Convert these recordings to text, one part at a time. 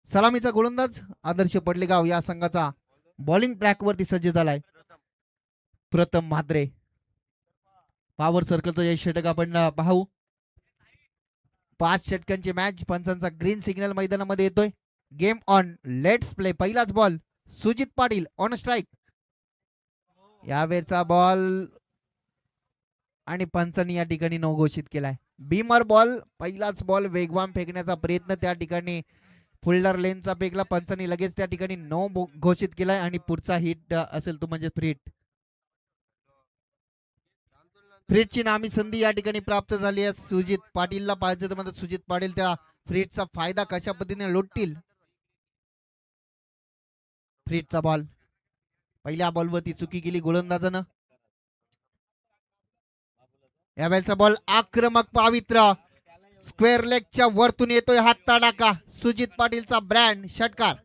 सलामीचा गोलंदाज आदर्श पडलेगाव या संघाचा बॉलिंग ट्रॅक वरती सज्ज झालाय. प्रथम म्हात्रे. पॉवर सर्कलचा यश षटक आपण पाहू. 5 षटकांची मॅच. पंचांचा ग्रीन सिग्नल मैदानामध्ये येतोय. Game on. Let's play. पहिलाच ball Sujit Patil on strike. यावेळचा बॉल आणि पंचांनी या ठिकाणी नो घोषित केलाय. Beamer ball. पहिलाच बॉल वेगवान फेकण्याचा प्रयत्न त्या ठिकाणी फुल्डर लेनचा फेकला. पंचांनी लगेच त्या ठिकाणी नो घोषित केलाय आणि पुढचा हिट असेल तो म्हणजे फ्री हिट. फ्रीटची नामी संधी या ठिकाणी प्राप्त झाली आहे. सुजित पाटीलला पाहिजे तर म्हणजे सुजित पाटील त्या फ्रीटचा फायदा कशा पद्धतीने लुटतील. फ्रीटचा बॉल. पहिल्या बॉलवरती चुकी केली गोलंदाजानं. यावेळेचा बॉल आक्रमक पावित्र्य. स्क्वेअर लेगच्या वरतून येतोय हात तडाखा. सुजित पाटीलचा ब्रँड षटकार.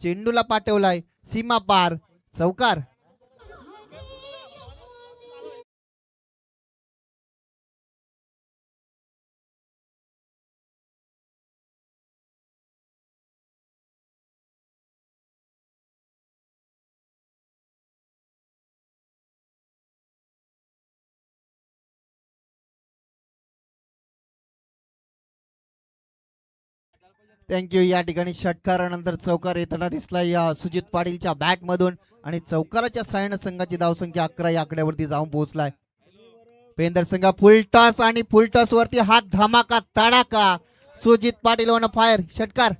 चेंडूला पाठवलाय सीमा पार. चौकार. थँक्यू. या ठिकाणी षटकारानंतर चौकार येताना दिसला या सुजित पाटीलच्या बॅट मधून आणि चौकाराच्या साहाय्याने संघाची धावसंख्या 11 या आकड्यावरती जाऊन पोहोचलाय. पेंदर संघ फुल टॉस आणि फुल टॉस वरती हात धमाका तडाका. Sujit Patil on fire. षटकार.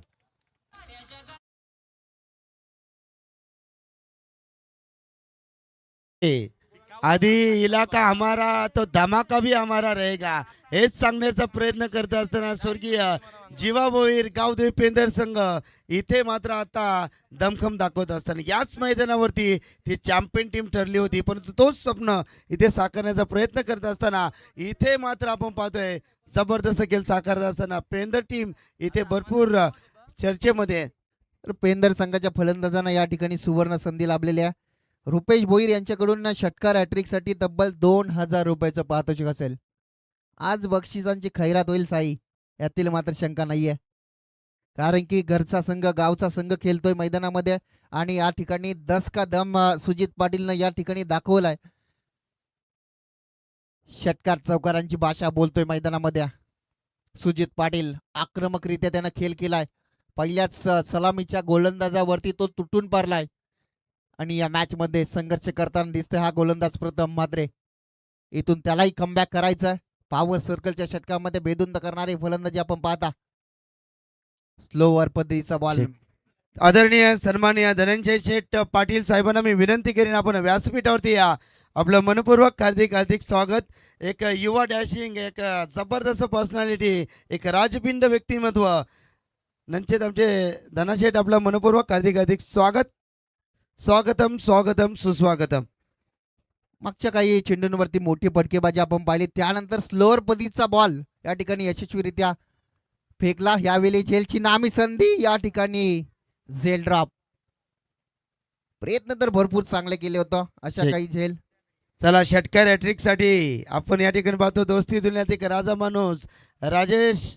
आधी इलाका हमारा तो धमाका भी हमारा रहेगा हेच सांगण्याचा प्रयत्न करत असताना स्वर्गीय जीवा भोईर गावदेवी पेंदर संघ इथे मात्र आता दमखम दाखवत असताना याच मैदानावरती ती चॅम्पियन टीम ठरली होती, परंतु तोच स्वप्न इथे साकारण्याचा प्रयत्न करत असताना इथे मात्र आपण पाहतोय जबरदस्त खेळ साकारत असताना पेंदर टीम इथे भरपूर चर्चेमध्ये. तर पेंदर संघाच्या फलंदाजांना या ठिकाणी सुवर्ण संधी लाभलेली आहे. रुपेश भोईर यांच्याकडून षटकार हॅट्रिक साठी तब्बल 2000 रुपयाचं पारितोषिक असेल. आज बक्षिसांची खैरात होईल साई, यातील मात्र शंका नाहीये. कारण की घरचा संघ गावचा संघ खेळतोय मैदानामध्ये आणि या ठिकाणी 10 का दम सुजित पाटीलनं या ठिकाणी दाखवलाय. षटकार चौकारांची भाषा बोलतोय मैदानामध्ये. सुजित पाटील आक्रमकरित्या त्यानं खेळ केलाय. पहिल्याच सलामीच्या गोलंदाजावरती तो तुटून पडलाय आणि या मॅच मध्ये संघर्ष करताना दिसतोय हा गोलंदाज प्रथम म्हात्रे. इथून त्यालाही कमबॅक करायचं. पॉवर सर्कलच्या षटकामध्ये बेधुंद करणारे फलंदाजी आपण पाहता. स्लोवर पद्धतीचा बॉल. आदरणीय सन्माननीय धनंजय शेठ पाटील साहेबांना मी विनंती करीन आपण व्यासपीठावरती या. आपलं मनपूर्वक हार्दिक हार्दिक स्वागत. एक युवा डॅशिंग, एक जबरदस्त पर्सनॅलिटी, एक राजपिंड व्यक्तिमत्व नंचेत आमचे धनाशेठ, आपलं मनपूर्वक हार्दिक हार्दिक स्वागत. स्वागतम स्वागतम सुस्वागतम. मागच्या काही चेंडूंवरती मोठी फटकेबाजी आपण पाहिली, त्यानंतर स्लोअर पद्धतीचा बॉल या ठिकाणी यशस्वीरित्या फेकला. यावेळी झेलची नामी संधी, या ठिकाणी झेल ड्रॉप. प्रयत्न तर भरपूर चांगले केले होतं अशा काही झेल. चला षटकार हॅट्रिक साठी आपण या ठिकाणी पाहतो दोस्ती दुनियात एक राजा माणूस राजेश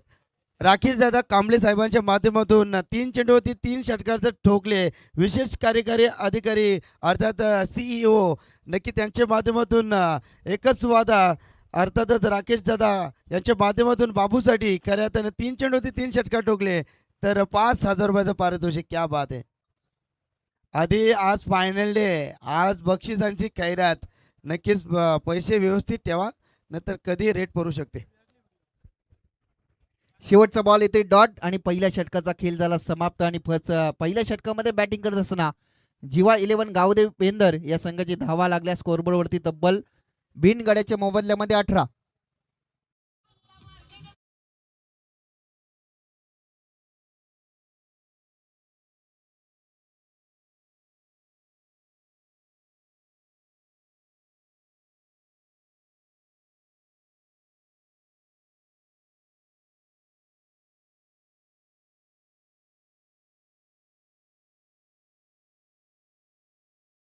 राखीस दादा कांबळे साहेबांच्या माध्यमातून 3 चेंडूवरती 3 षटकारचे ठोकले. विशेष कार्यकारी अधिकारी अर्थात CEO नक्की त्यांच्या माध्यमातून एकच वादा अर्थातच राकेश दादा यांच्या माध्यमातून बाबूसाठी खऱ्या अर्थानं 3 चेंडूवरती 3 षटकार ठोकले तर 5,000 रुपयाचं पारितोषिक. क्या बात आहे. आधी आज फायनल डे, आज बक्षिसांची खैरात. नक्कीच पैसे व्यवस्थित ठेवा, नंतर कधी रेट पडू शकते. शेवटचा बॉल येतोय डॉट आणि पहिल्या षटकाचा खेळ झाला समाप्त. आणि पहिल्या षटकामध्ये बॅटिंग करत असताना जीवा 11 गावदेव पेंदर या संघाची धावा लागल्या. स्कोरबोर्डवरती तब्बल बिनगड्याच्या मोबदल्यामध्ये 18.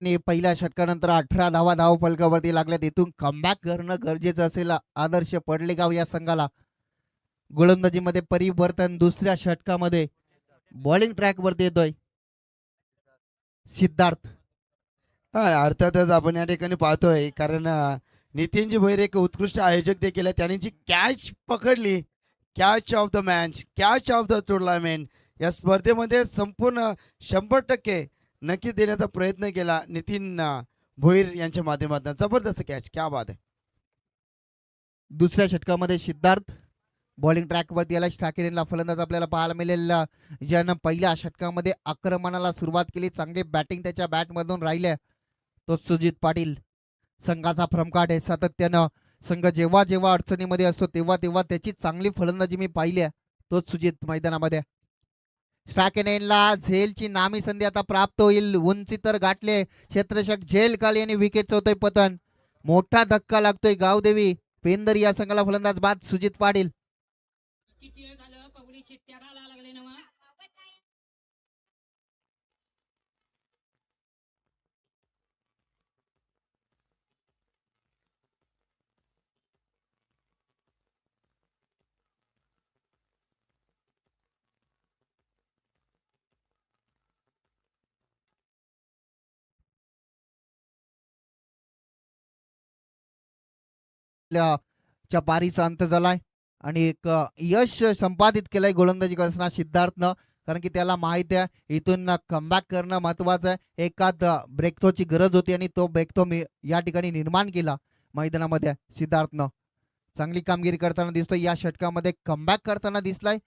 आणि पहिल्या षटकानंतर 18 धावा धाव फलकावरती लागल्यात. इथून कमबॅक करणं गरजेचं असेल आदर्श पडलेगाव या संघाला. गोलंदाजीमध्ये परिवर्तन दुसऱ्या षटकामध्ये बॉलिंग ट्रॅक वरती येतोय सिद्धार्थ. हा, अर्थातच आपण या ठिकाणी पाहतोय कारण नितीनजी भैर एक उत्कृष्ट आयोजक देखील आहे. त्यांनी जी कॅच पकडली, catch of the match, catch of the tournament, या स्पर्धेमध्ये संपूर्ण 100% नक्की देण्याचा प्रयत्न केला नितीन भोईर यांच्या माध्यमातून. जबरदस्त कॅच, क्या बात आहे. दुसऱ्या षटकामध्ये सिद्धार्थ बॉलिंग ट्रॅकवरती याला ठाकरेंना फलंदाज आपल्याला पाहायला मिळेल, ज्यानं पहिल्या षटकामध्ये आक्रमणाला सुरुवात केली. चांगली बॅटिंग त्याच्या बॅटमधून राहिल्या. तो सुजित पाटील संघाचा भ्रमकाट आहे. सातत्यानं संघ जेव्हा जेव्हा अडचणीमध्ये असतो तेव्हा तेव्हा त्याची चांगली फलंदाजी मी पाहिली आहे. तोच सुजित मैदानामध्ये. स्ट्राकेनेनला झेलची नामी संधी आता प्राप्त होईल. उंची तर गाठले. क्षेत्ररक्षक झेल काल यांनी विकेट चौथय पतन. मोठा धक्का लागतोय गावदेवी पेंदर या संघाला. फलंदाज बाद सुजित पाटील. च्या पारीचा अंत झालाय आणि एक यश संपादित केलंय गोलंदाजी करताना सिद्धार्थनं. कारण की त्याला माहिती आहे इथून कमबॅक करणं महत्वाचं आहे. एकात ब्रेकथ्रोची गरज होती आणि तो ब्रेकथ्रो या ठिकाणी निर्माण केला मैदानामध्ये सिद्धार्थनं. चांगली कामगिरी करताना दिसतोय. या षटकामध्ये कमबॅक करताना दिसलाय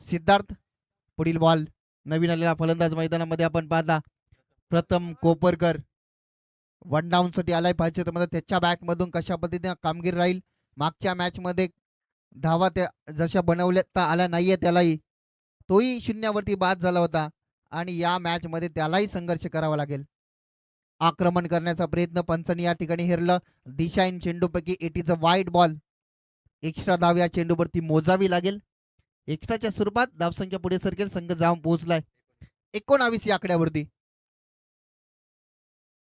सिद्धार्थ. पुढील बॉल नवीन आलेला फलंदाज मैदानामध्ये आपण पाहता प्रथम कोपरकर. वन डाऊन साठी आलाय पाहिजे तर त्याच्या बॅटमधून कशा पद्धतीने कामगिरी राहील. मागच्या मॅच मध्ये धावा त्या जशा बनवल्या आल्या नाहीये त्यालाही, तोही शून्यावरती बाद झाला होता आणि या मॅच मध्ये त्यालाही संघर्ष करावा लागेल. आक्रमण करण्याचा प्रयत्न पंचांनी या ठिकाणी हेरलं. दिशाईन चेंडूपैकी it is a wide ball. Extra धाव या चेंडूवरती मोजावी लागेल. एक्स्ट्राच्या स्वरूपात धावसंख्या पुढे सरकेल. संघ जाऊन पोहोचलाय 19 या आकड्यावरती.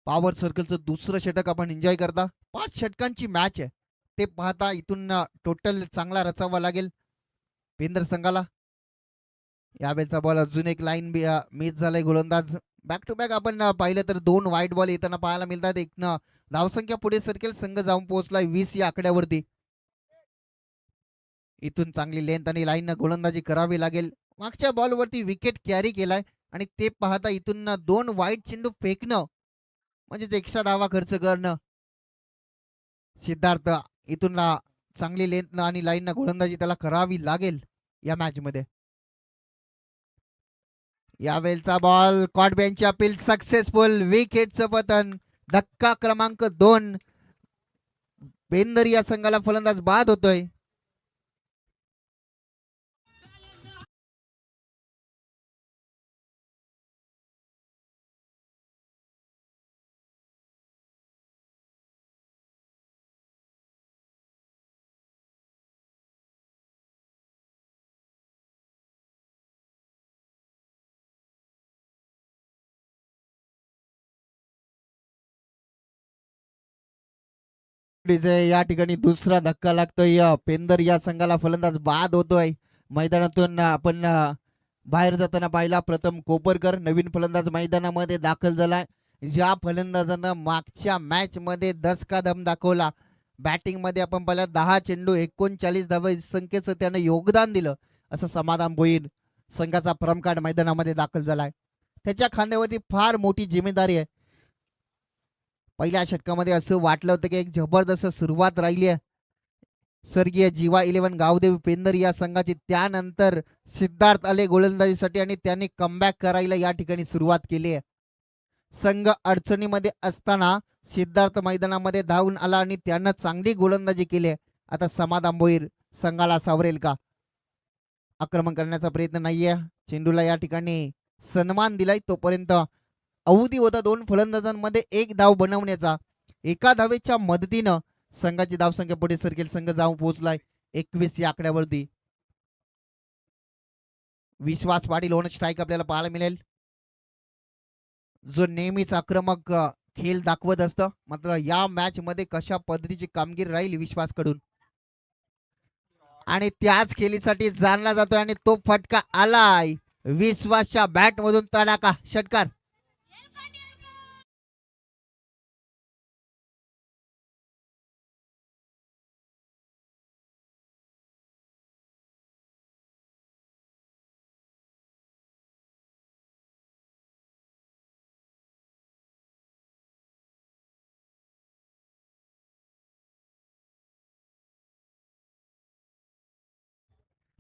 पॉवर सर्कलचं दुसरं षटक आपण एन्जॉय करता. 5 षटकांची मॅच आहे ते पाहता इथून टोटल चांगला रचावा लागेल पेंदर संघाला. यावेळेचा बॉल अजून एक लाईन मिस झालाय. गोलंदाज बॅक टू बॅक आपण पाहिलं तर 2 वाईट बॉल येताना पाहायला मिळतात. एक धावसंख्या पुढे सरकेल. संघ जाऊन पोहोचलाय 20 या आकड्यावरती. इथून चांगली लेंथ आणि लाईन गोलंदाजी करावी लागेल. मागच्या बॉलवरती विकेट कॅरी केलाय आणि ते पाहता इथून 2 वाईट चेंडू फेकणं म्हणजेच एक्स्ट्रा धावा खर्च करणं. सिद्धार्थ इथून चांगली लेंथ आणि लाईन गोलंदाजी त्याला करावी लागेल या मॅच मध्ये. यावेळचा बॉल कॉट बेंचची अपील सक्सेसफुल. विकेटचं पतन. धक्का क्रमांक 2. पेंदर या संघाला फलंदाज बाद होतोय. या ठिकाणी दुसरा धक्का लागतोय. पेंदर या संघाला फलंदाज बाद होतोय. मैदानातून आपण बाहेर जाताना पाहिला प्रथम कोपरकर नवीन फलंदाज मैदानामध्ये दाखल झालाय ज्या फलंदाजानं मागच्या मॅच मध्ये 10 का दम दाखवला, बॅटिंग मध्ये आपण पाहिलं 10 चेंडू 39 धावा संख्येचं त्यानं योगदान दिलं, असं समाधान भोईर संघाचा प्रमकाढ मैदानामध्ये दाखल झालाय. त्याच्या खांद्यावरती फार मोठी जिम्मेदारी आहे. पहिल्या षटकामध्ये असं वाटलं होतं की एक जबरदस्त सुरुवात राहिली आहे स्वर्गीय जीवा 11 गावदेव पेंदर या संघाची. त्यानंतर सिद्धार्थ आले गोलंदाजीसाठी आणि त्यांनी कमबॅक करायला या ठिकाणी सुरुवात केली आहे. संघ अडचणीमध्ये असताना सिद्धार्थ मैदानामध्ये धावून आला आणि त्यानं चांगली गोलंदाजी केली आहे. आता समाधान भोईर संघाला सावरेल का? आक्रमण करण्याचा प्रयत्न नाहीये. चेंडूला या ठिकाणी सन्मान दिलाय. तोपर्यंत अवधी होता 2 फलंदाजांमध्ये 1 धाव बनवण्याचा. एका धावेच्या मदतीनं संघाची धावसंख्या पुढे सरकेल. संघ जाऊन पोहोचलाय 21 या आकड्यावरती. विश्वास पाटील ऑन स्ट्राईक आपल्याला पाहायला मिळेल, जो नेहमीच आक्रमक खेळ दाखवत असतं. मात्र या मॅच मध्ये कशा पद्धतीची कामगिरी राहील विश्वासकडून आणि त्याच खेळीसाठी जाणला जातोय आणि तो फटका आलाय विश्वासच्या बॅट मधून. तडाखा षटकार.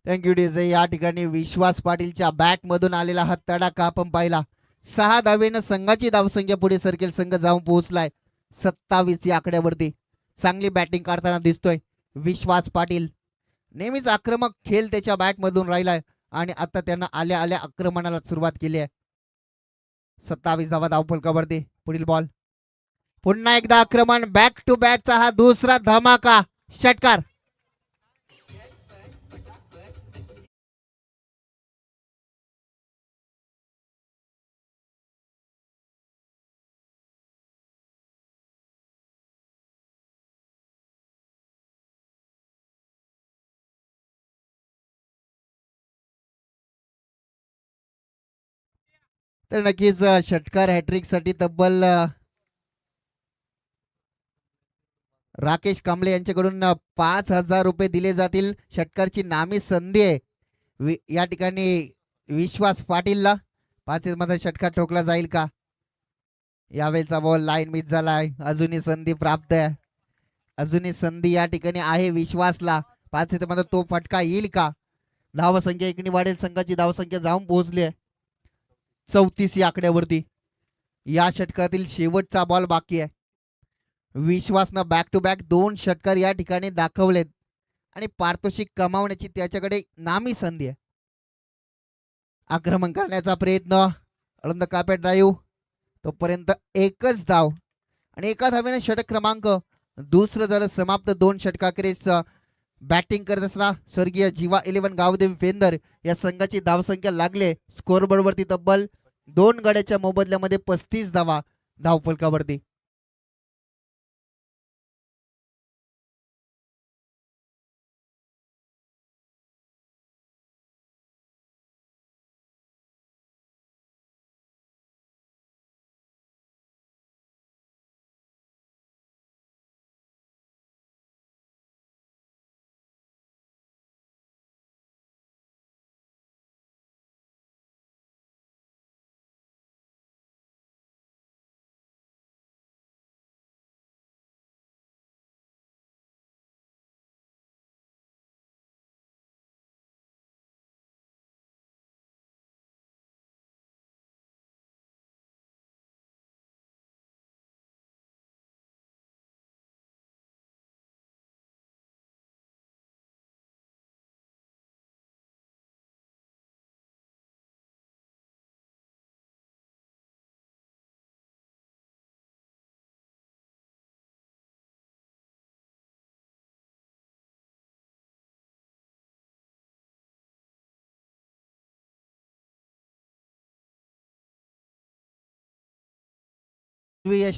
Thank you DJ. या ठिकाणी विश्वास पाटीलच्या बॅट मधून आलेला हा तडाखा आपण पाहिला. 6 धावेनं संघाची धावसंख्या पुढे सरकेल. संघ जाऊन पोहोचलाय 27 या आकड्यावरती. चांगली बॅटिंग करताना दिसतोय विश्वास पाटील. नेहमीच आक्रमक खेळ त्याच्या बॅट मधून राहिलाय आणि आता त्यानं आल्या आल्या आक्रमणाला सुरुवात केली आहे. 27 धावा धावफलकावरती. पुढील बॉल. पुन्हा एकदा आक्रमण. बॅक टू बॅकचा हा दुसरा धमाका. षटकार. तर नक्कीच षटकार हॅट्रिक साठी तब्बल राकेश कांबळे यांच्याकडून 5,000 रुपये दिले जातील. षटकारची नामी संधी आहे या ठिकाणी विश्वास पाटीलला. 5 मध्ये षटकार ठोकला जाईल का? यावेळेचा बॉल लाईन मिस झालाय. अजूनही संधी प्राप्त आहे. अजूनही संधी या ठिकाणी आहे विश्वासला. 5 मध्ये तो फटका येईल का? धावसंख्या एकनी वाढेल. संघाची धावसंख्या जाऊन पोहोचली आहे 34 या आकड्यावरती. या षटकातील शेवटचा बॉल बाकी आहे. विश्वासनं बॅक टू बॅक 2 षटकार या ठिकाणी दाखवलेत आणि पारितोषिक कमावण्याची त्याच्याकडे नामी संधी आहे. आक्रमण करण्याचा प्रयत्न. अळंद कापे ड्राईव्ह. तोपर्यंत एकच धाव आणि एका धावेने षटक क्रमांक दुसरं झालं समाप्त. 2 षटकाखेरीज बॅटिंग करत असताना स्वर्गीय जीवा 11 गावदेव पेंदर या संघाची धावसंख्या लागले स्कोअरबोर्ड वरती तब्बल 2 गड्याच्या मोबदल्यामध्ये 35 धावा धावफलकावरती.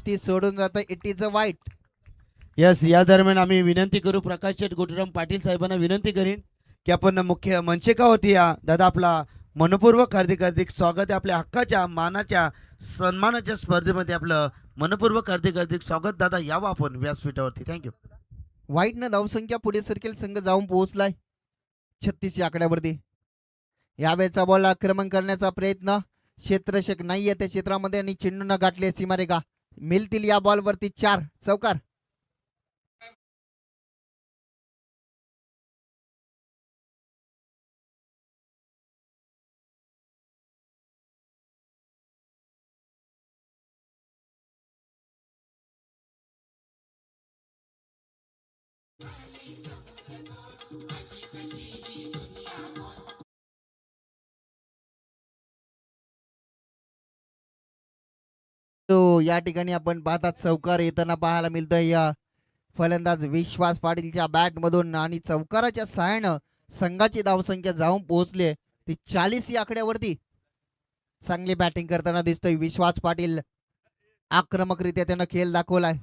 टी सोडून जातं. इट इज अ वाईट. यस. या दरम्यान आम्ही विनंती करू प्रकाश शेठ गोटुराम पाटील साहेबांना विनंती करीन की आपण मुख्य मंचकावरती या. दादा आपला मनपूर्वक हार्दिक हार्दिक स्वागत आहे. आपल्या हक्काच्या मानाच्या सन्मानाच्या स्पर्धेमध्ये आपलं मनपूर्वक हार्दिक हार्दिक स्वागत. दादा यावं आपण व्यासपीठावरती. थँक्यू. वाईटनं धावसंख्या पुढे सरकेल संघ जाऊन पोहोचलाय 36 या आकड्यावरती. यावेळेचा बॉल आक्रमण करण्याचा प्रयत्न, क्षेत्ररक्षक नाहीये त्या क्षेत्रामध्ये आणि चेंडूनं गाठले सीमारेखा. मिळतील या बॉलवरती 4 चौकार. तो या ठिकाणी आपण पाहतात चौकार येताना पाहायला मिळतोय या फलंदाज विश्वास पाटीलच्या बॅट मधून आणि चौकाराच्या सहाय्यानं संघाची धावसंख्या जाऊन पोहोचली ती 40 या आकड्यावरती. चांगली बॅटिंग करताना दिसतोय विश्वास पाटील. आक्रमकरित्या त्यानं खेळ दाखवलाय.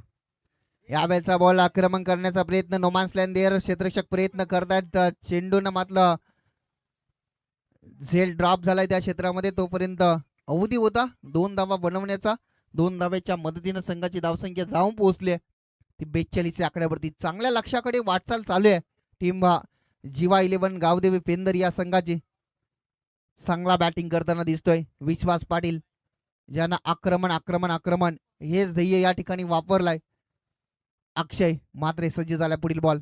यावेळेचा बॉल आक्रमण करण्याचा प्रयत्न, नोमान्स लँड देअर क्षेत्ररक्षक प्रयत्न करतायत. चेंडूनं मात्र झेल ड्रॉप झालाय त्या क्षेत्रामध्ये. तोपर्यंत अवधी होता 2 धावा बनवण्याचा. 2 धाव्याच्या मदतीनं संघाची धावसंख्या जाऊन पोहोचली ती 42 या आकड्यावरती. चांगल्या लक्ष्याकडे वाटचाल चालू आहे टीम जीवा 11 गावदेवी पेंदर या संघाची. चांगला बॅटिंग करताना दिसतोय विश्वास पाटील, ज्यांना आक्रमण आक्रमण आक्रमण हेच ध्येय या ठिकाणी वापरलाय. अक्षय मात्रे सज्ज झाला. पुढील बॉल,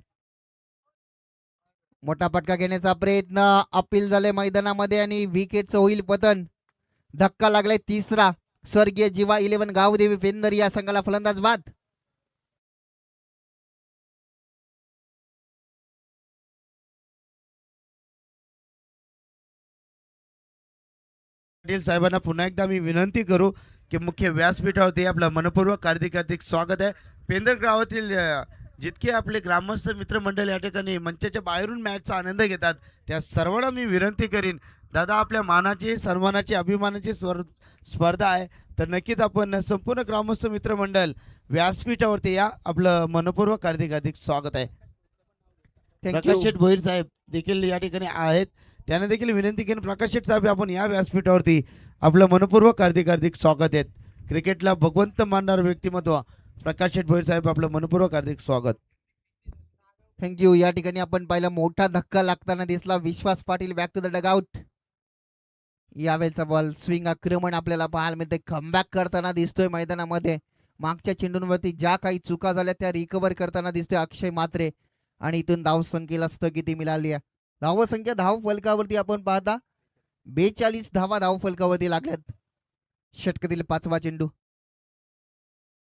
मोठा फटका घेण्याचा प्रयत्न, अपील झाले मैदानामध्ये आणि विकेटचं होईल पतन. धक्का लागलाय तिसरा. स्वर्गीय जीवा 11 गावदेवी पेंदर या संघाला फलंदाज बाद. पाटील साहेबांना पुन्हा एकदा मी विनंती करू की मुख्य व्यासपीठावरती आपलं मनपूर्वक हार्दिक हार्दिक स्वागत आहे. पेंदर गावातील जितके आपले ग्रामस्थ मित्रमंडळ या ठिकाणी मंचाच्या बाहेरून मॅचचा आनंद घेतात त्या सर्वांना मी विनंती करीन, दादा आपल्या मानाची सन्मानाची अभिमानाची स्पर्धा आहे, तर नक्कीच आपण संपूर्ण ग्रामस्थ मित्रमंडळ व्यासपीठावरती या. आपलं मनपूर्वक हार्दिक हार्दिक स्वागत आहे. प्रकाश शेठ भोईर साहेब देखील या ठिकाणी आहेत, त्याने देखील विनंती केली प्रकाश शेठ साहेब आपण या व्यासपीठावरती. आपलं मनपूर्वक हार्दिक हार्दिक स्वागत आहे. क्रिकेटला भगवंत मानणारं व्यक्तिमत्व प्रकाश शेठ भोईर साहेब, आपलं मनपूर्वक हार्दिक स्वागत. थँक्यू. या ठिकाणी आपण पाहिला मोठा धक्का लागताना दिसला. Vishwas Patil back to the dugout. यावेळेचा बॉल स्विंग आक्रमण आपल्याला पाहायला मिळते. कमबॅक करताना दिसतोय मैदानामध्ये. मागच्या चेंडूंवरती ज्या काही चुका झाल्या त्या रिकव्हर करताना दिसतोय अक्षय मात्रे. आणि इथून धावसंख्येला स्थगिती मिळाली आहे. धावसंख्या धाव फलकावरती आपण पाहता 42 धावा धाव फलकावरती लागल्यात. षटकातील 5वा चेंडू.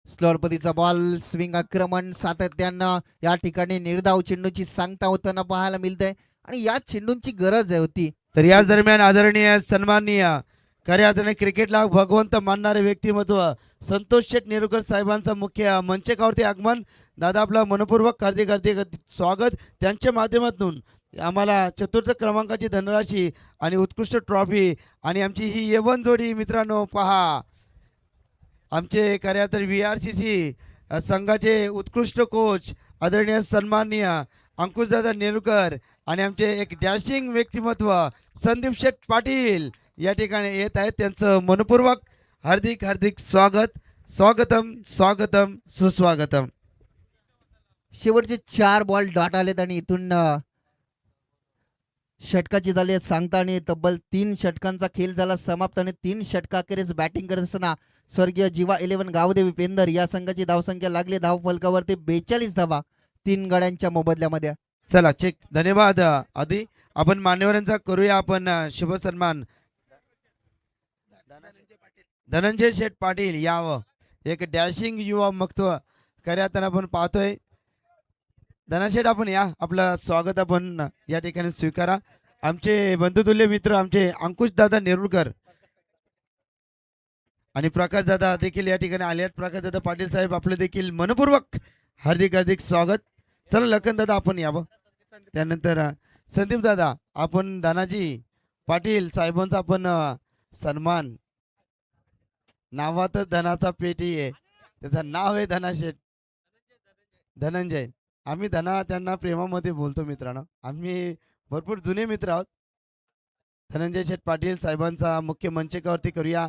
स्लोअर पतीचा बॉल, स्विंग आक्रमण सातत्यानं या ठिकाणी निर्धाव चेंडूची सांगता होताना पाहायला मिळतंय आणि या चेंडूंची गरज होती. तर याच दरम्यान आदरणीय सन्माननीय खऱ्या अर्थाने क्रिकेटला भगवंत मानणारे व्यक्तिमत्व संतोष शेठ नेरुरकर साहेबांचं मुख्य मंचकावरती आगमन. दादा आपलं मनपूर्वक हार्दिक हार्दिक स्वागत. त्यांच्या माध्यमातून आम्हाला चतुर्थ क्रमांकाची धनराशी आणि उत्कृष्ट ट्रॉफी आणि आमची ही यवन जोडी मित्रांनो पहा, आमचे खऱ्या अर्थाने VRCC संघाचे उत्कृष्ट कोच आदरणीय सन्माननीय अंकुशदादा नेरुरकर आणि आमचे एक डॅशिंग व्यक्तिमत्व संदीप शेठ पाटील या ठिकाणी येत आहेत. त्यांचं मनपूर्वक हार्दिक हार्दिक स्वागत. स्वागतम स्वागतम सुस्वागतम. शेवटचे 4 बॉल डॉट आलेत आणि इथून षटकाची झाली सांगता आणि तब्बल 3 षटकांचा खेळ झाला समाप्त आणि 3 षटकाखेरीज बॅटिंग करत असताना स्वर्गीय जीवा 11 गावदेवी पेंदर या संघाची धावसंख्या लागली धाव फलकावरती 42 धावा 3 गड्यांच्या मोबदल्यामध्ये. चला चेक. धन्यवाद. आधी आपण मान्यवरांचा करूया आपण शुभ सन्मान. धनंजय शेठ पाटील यावं, एक डॅशिंग युवा मक्त्व खऱ्या अर्थानं आपण पाहतोय. धनशेठ आपण या, आपलं स्वागत आपण या ठिकाणी स्वीकारा. आमचे बंधुतुल्य मित्र आमचे अंकुश दादा नेरुरकर आणि प्रकाश दादा देखील या ठिकाणी आले आहेत. प्रकाश दादा पाटील साहेब आपलं देखील मनपूर्वक हार्दिक हार्दिक स्वागत. चला लखन दादा आपण यावं. त्यानंतर संदीप दादा आपण धनाजी पाटील साहेबांचा आपण सन्मान. नावातच धनाचा पेटी आहे, त्याचं नाव आहे धनाशेठ धनंजय. आम्ही धना त्यांना प्रेमामध्ये बोलतो मित्रांनो, आम्ही भरपूर जुने मित्र आहोत. धनंजय शेठ पाटील साहेबांचा मुख्य मंचकावरती करूया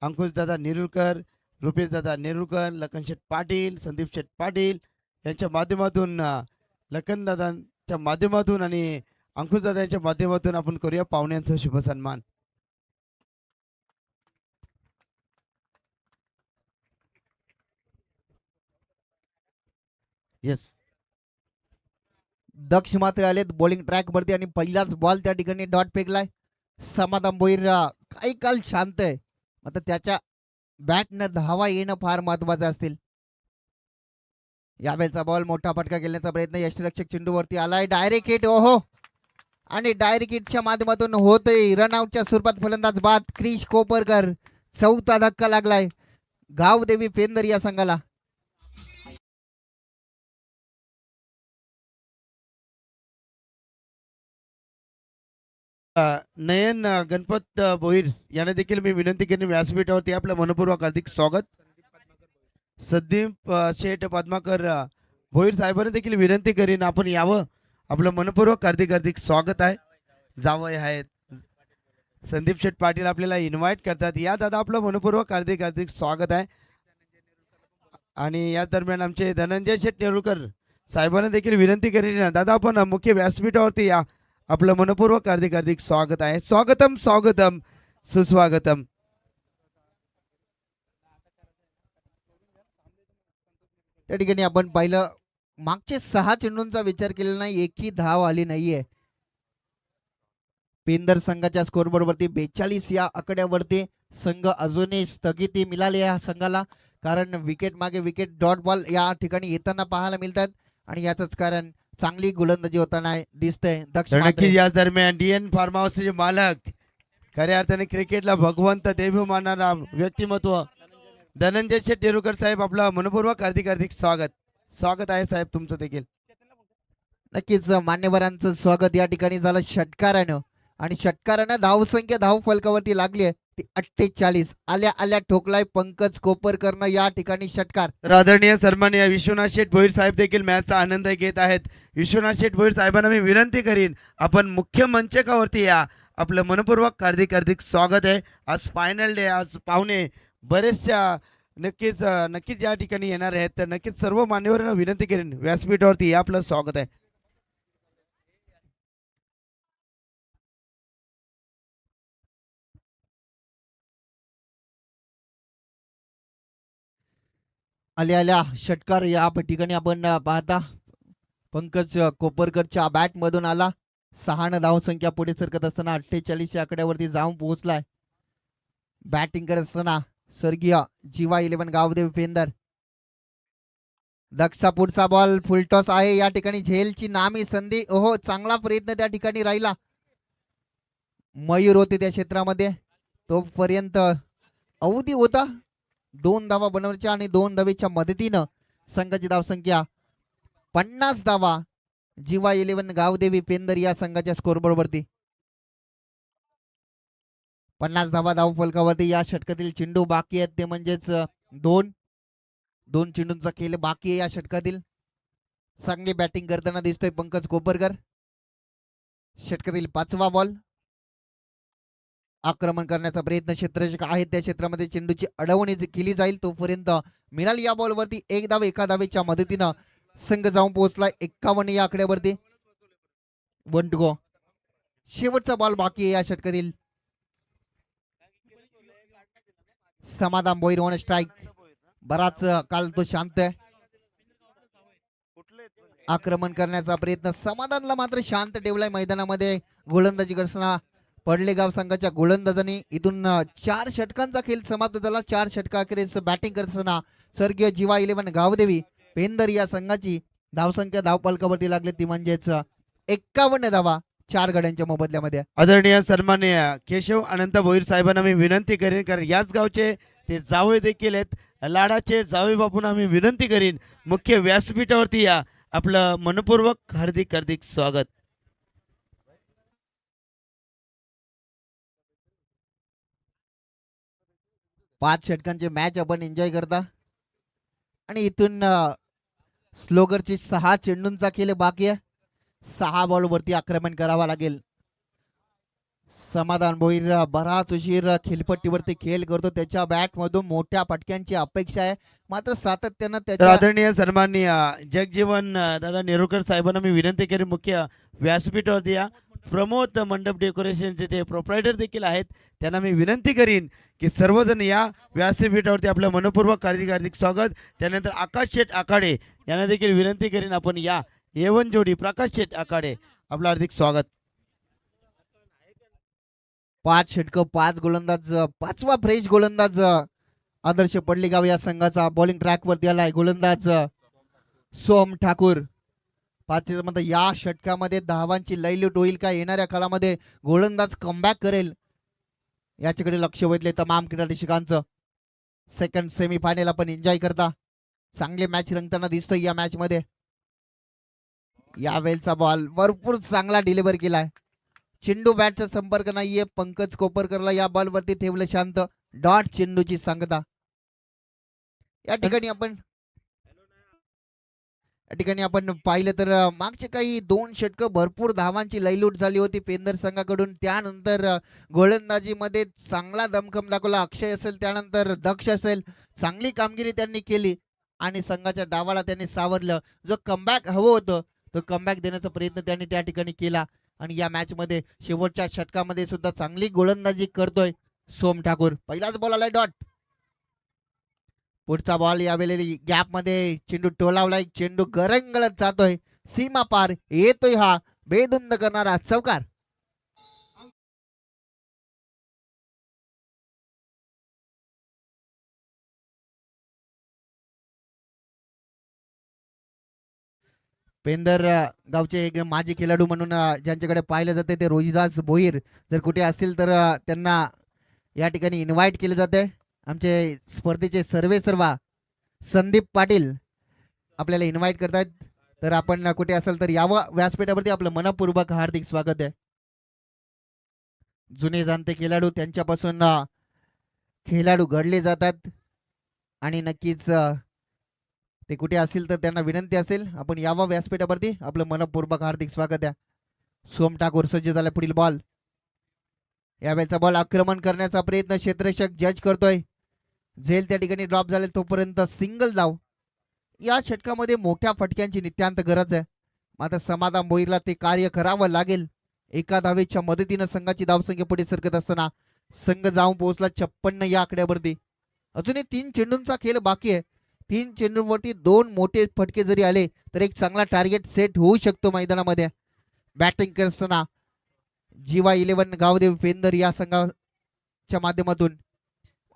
अंकुशदादा नेरुरकर, रुपेशदादा नेरुरकर, लखनशेठ पाटील, संदीप शेठ पाटील यांच्या माध्यमातून लखनदादांच्या माध्यमातून आणि अंकुशदादांच्या माध्यमातून आपण करूया पाहुण्यांचा शुभ सन्मान. येस, दक्ष मात्र आलेत बॉलिंग ट्रॅक वरती आणि पहिलाच बॉल त्या ठिकाणी डॉट फेकलाय. समाधान भोईर काही काल शांत आहे, आता त्याच्या बॅटनं धावा येणं फार महत्वाचं असतील. यावेळचा बॉल मोठा फटका खेळण्याचा प्रयत्न, यष्टीरक्षक चेंडूवरती आलाय, डायरेक्ट हिट. ओहो, आणि डायरेक्ट हिटच्या माध्यमातून होतोय रनआउटच्या स्वरूपात फलंदाज बाद. क्रिश कोपरकर, चौथा धक्का लागलाय गावदेवी पेंदर या संघाला. नयन गणपत भोईर यांना देखील मी विनंती केली व्यासपीठावरती आपलं मनपूर्वक हार्दिक स्वागत. संदीप शेठ पद्माकर भोईर साहेबांना देखील विनंती करीन आपण यावं, आपलं मनपूर्वक हार्दिक हार्दिक स्वागत आहे. जावई आहेत संदीप शेठ पाटील आपल्याला इन्व्हाइट करतात, या दादा आपलं मनपूर्वक हार्दिक हार्दिक स्वागत आहे. आणि या दरम्यान आमचे धनंजय शेठ नेरुरकर साहेबांना देखील विनंती करीन दादा आपण मुख्य व्यासपीठावरती या, आपलं मनपूर्वक हार्दिक हार्दिक स्वागत आहे. स्वागतम स्वागतम सुस्वागतम. त्या ठिकाणी आपण पाहिलं मागचे 6 चेंडूंचा विचार केलेला नाही, एकही धाव आली नाहीये. पेंदर संघाच्या स्कोरबोर्ड वरती 42 या आकड्यावरती संघ अजूनही स्थगिती मिळाली या संघाला, कारण विकेट मागे विकेट डॉट बॉल या ठिकाणी येताना पाहायला मिळतात आणि याच कारण चांगली गोलंदाजी होताना दिसतंय. दक्ष नक्कीच याच दरम्यान डीएन फार्म हाऊसचे मालक, खऱ्या अर्थाने क्रिकेटला भगवंत देव मानणारा व्यक्तिमत्व धनंजय शेठ नेरुरकर साहेब आपलं मनपूर्वक हार्दिक हार्दिक स्वागत. स्वागत आहे साहेब तुमचं देखील. नक्कीच मान्यवरांचं स्वागत या ठिकाणी झालं षटकारानं, आणि षटकारानं धावसंख्या धाव फलकावरती लागली आहे ती 48. आल्या आल्या ठोकलाय पंकज कोपरकरनं या ठिकाणी षटकार. तर आदरणीय सन्माननीय विश्वनाथ शेठ भोईर साहेब देखील मॅचचा आनंद घेत आहेत. विश्वनाथ शेठ भोईर साहेबांना मी विनंती करीन आपण मुख्य मंचकावरती या, आपलं मनपूर्वक हार्दिक हार्दिक स्वागत आहे. आज फायनल डे, आज पाहुणे बरेचशा नक्कीच या ठिकाणी येणार आहेत, तर नक्कीच सर्व मान्यवरांना विनंती करीन व्यासपीठावरती या, आपलं स्वागत आहे. आल्या आल्या षटकार या ठिकाणी आपण पाहता पंकज कोपरकरच्या बॅट मधून आला. 6 धावसंख्या पुढे सरकत असताना 48 या आकड्यावरती जाऊन पोहोचलाय. बॅटिंग करत असताना स्वर्गीय जीवा 11 गावदेव पेंदर. दक्षा पुढचा बॉल फुलटॉस आहे, या ठिकाणी झेलची नामी संधी. ओहो, चांगला प्रयत्न त्या ठिकाणी राहिला. मयूर होते त्या क्षेत्रामध्ये, तोपर्यंत अवधी होता 2 धावा बनवण्याच्या आणि 2 धावेच्या मदतीनं संघाची धावसंख्या 50 धावा जीवा 11 गावदेवी पेंदर या संघाच्या स्कोरबोर्ड वरती. 50 धावा धाव फलकावरती. या षटकातील चेंडू बाकी आहेत ते म्हणजेच 2 चेंडूंचा खेळ बाकी आहे या षटकातील. चांगली बॅटिंग करताना दिसतोय पंकज कोपरकर. षटकातील 5वा बॉल. आक्रमण करण्याचा प्रयत्न क्षेत्ररक्षक आहेत त्या क्षेत्रामध्ये चेंडूची अडवणी केली जाईल तोपर्यंत मिळाली. या बॉलवरती 1 धाव एका धावेच्या मदतीनं संघ जाऊन पोहोचलाय 51 या आकड्यावरती. 1 टू गो. शेवटचा बॉल बाकी आहे या षटकातील. समाधान भोईर ऑन स्ट्राईक. बराच काल तो शांत आहे. आक्रमण करण्याचा प्रयत्न, समाधानला मात्र शांत ठेवलाय मैदानामध्ये. गोलंदाजी करताना पडलेगाव संघाच्या गोलंदाजांनी इथून 4 षटकांचा खेळ समाप्त झाला. 4 षटकाखेरीस बॅटिंग करताना स्वर्गीय जीवा 11 गावदेवी पेंदर या संघाची धावसंख्या धावफलकावरती लागली ती म्हणजेच 51 धावा 4 गड्यांच्या मोबदल्यामध्ये. आदरणीय सन्माननीय केशव अनंत भोईर साहेबांना मी विनंती करीन, कारण याच गावचे ते जावई देखील आहेत, लाडाचे जावई बापूंना मी विनंती करीन मुख्य व्यासपीठावरती या, आपलं मनपूर्वक हार्दिक हार्दिक स्वागत. पाच षटकांचे मॅच आपण एन्जॉय करता आणि इथून स्लोगरची 6 चेंडूंचा खेळ बाकी आहे. 6 बॉल वरती आक्रमण करावा लागेल. समाधान भोईर बराच उशीर खेळपट्टीवरती खेळ करतो. त्याच्या बॅट मधून मोठ्या फटक्यांची अपेक्षा आहे, मात्र सातत्यानं तर त्याच्या आदरणीय सन्माननीय जगजीवन दादा नेरुरकर साहेबांना मी विनंती करेन मुख्य व्यासपीठावरती या. प्रमोद मंडप डेकोरेशनचे ते प्रोप्रायटर देखील आहेत, त्यांना मी विनंती करीन की सर्वजण या व्यासपीठावरती आपलं मनपूर्वक हार्दिक हार्दिक स्वागत. त्यानंतर आकाश शेठ आखाडे यांना देखील विनंती करीन आपण या. येवन जोडी प्रकाश शेठ आखाडे आपलं हार्दिक स्वागत. 5 षटकं 5 गोलंदाज, पाचवा फ्रेश गोलंदाज आदर्श पडलेगाव या संघाचा बॉलिंग ट्रॅक वरती आलाय. गोलंदाज सोम ठाकूर. मध्ये या षटकामध्ये धावांची लयलूट होईल का, येणाऱ्या काळामध्ये गोलंदाज कमबॅक करेल याच्याकडे लक्ष वेधले तमाम क्रीडा रसिकांचं. सेकंड सेमी फायनल आपण एन्जॉय करता. चांगले मॅच रंगताना दिसतोय या मॅच मध्ये. यावेळचा बॉल भरपूर चांगला डिलिव्हर केलाय. चेंडू बॅटचा संपर्क नाहीये. पंकज कोपरकरला या बॉल वरती ठेवलं शांत. डॉट चेंडूची सांगता. या ठिकाणी आपण पाहिलं तर मागचे काही 2 षटकं भरपूर धावांची लयलूट झाली होती पेंदर संघाकडून. त्यानंतर गोलंदाजीमध्ये चांगला दमखम दाखवला. अक्षय असेल, त्यानंतर दक्ष असेल, चांगली कामगिरी त्यांनी केली आणि संघाच्या डावाला त्यांनी सावरलं. जो कमबॅक हवं होतं तो कमबॅक देण्याचा प्रयत्न त्यांनी त्या ठिकाणी केला आणि या मॅच मध्ये शेवटच्या षटकामध्ये सुद्धा चांगली गोलंदाजी करतोय सोम ठाकूर. पहिलाच बॉल आलाय डॉट. पुढचा बॉल यावेळी गॅप मध्ये चेंडू टोलावलाय. चेंडू गरंगळत जातोय सीमा पार. येतोय हा बेधुंद करणारा चौकार. पेंदर गावचे एक माजी खेळाडू म्हणून ज्यांच्याकडे पाहिलं जाते ते रोहिदास भोईर. जर कुठे असतील तर त्यांना या ठिकाणी इन्व्हाइट केले जाते. आमचे स्पर्धेचे सर्वा संदीप पाटील आपल्याला इन्व्हाइट करतायत. तर आपण कुठे असेल तर यावं व्यासपीठावरती. आपलं मनपूर्वक हार्दिक स्वागत आहे. जुने जाणते खेळाडू त्यांच्यापासून खेळाडू घडले जातात आणि नक्कीच ते कुठे असतील तर त्यांना विनंती असेल आपण यावं व्यासपीठावरती. आपलं मनपूर्वक हार्दिक स्वागत आहे. सोम ठाकूर सज्ज झाला. पुढील बॉल. यावेळेचा बॉल आक्रमण करण्याचा प्रयत्न क्षेत्ररक्षक जज करतोय. झेल त्या ठिकाणी ड्रॉप झाले तोपर्यंत सिंगल धाव. या षटकामध्ये मोठ्या फटक्यांची नित्यांत गरज आहे, मात्र समाधान भोईरला ते कार्य करावं लागेल. एका धावेच्या मदतीनं संघाची धावसंख्या पुढे सरकत असताना संघ जाऊन पोहोचला 56 या आकड्यावरती. अजूनही 3 चेंडूंचा खेळ बाकी आहे. 3 चेंडूंवरती 2 मोठे फटके जरी आले तर एक चांगला टार्गेट सेट होऊ शकतो मैदानामध्ये. बॅटिंग करताना जीवा 11 गावदेव पेंदर या संघाच्या माध्यमातून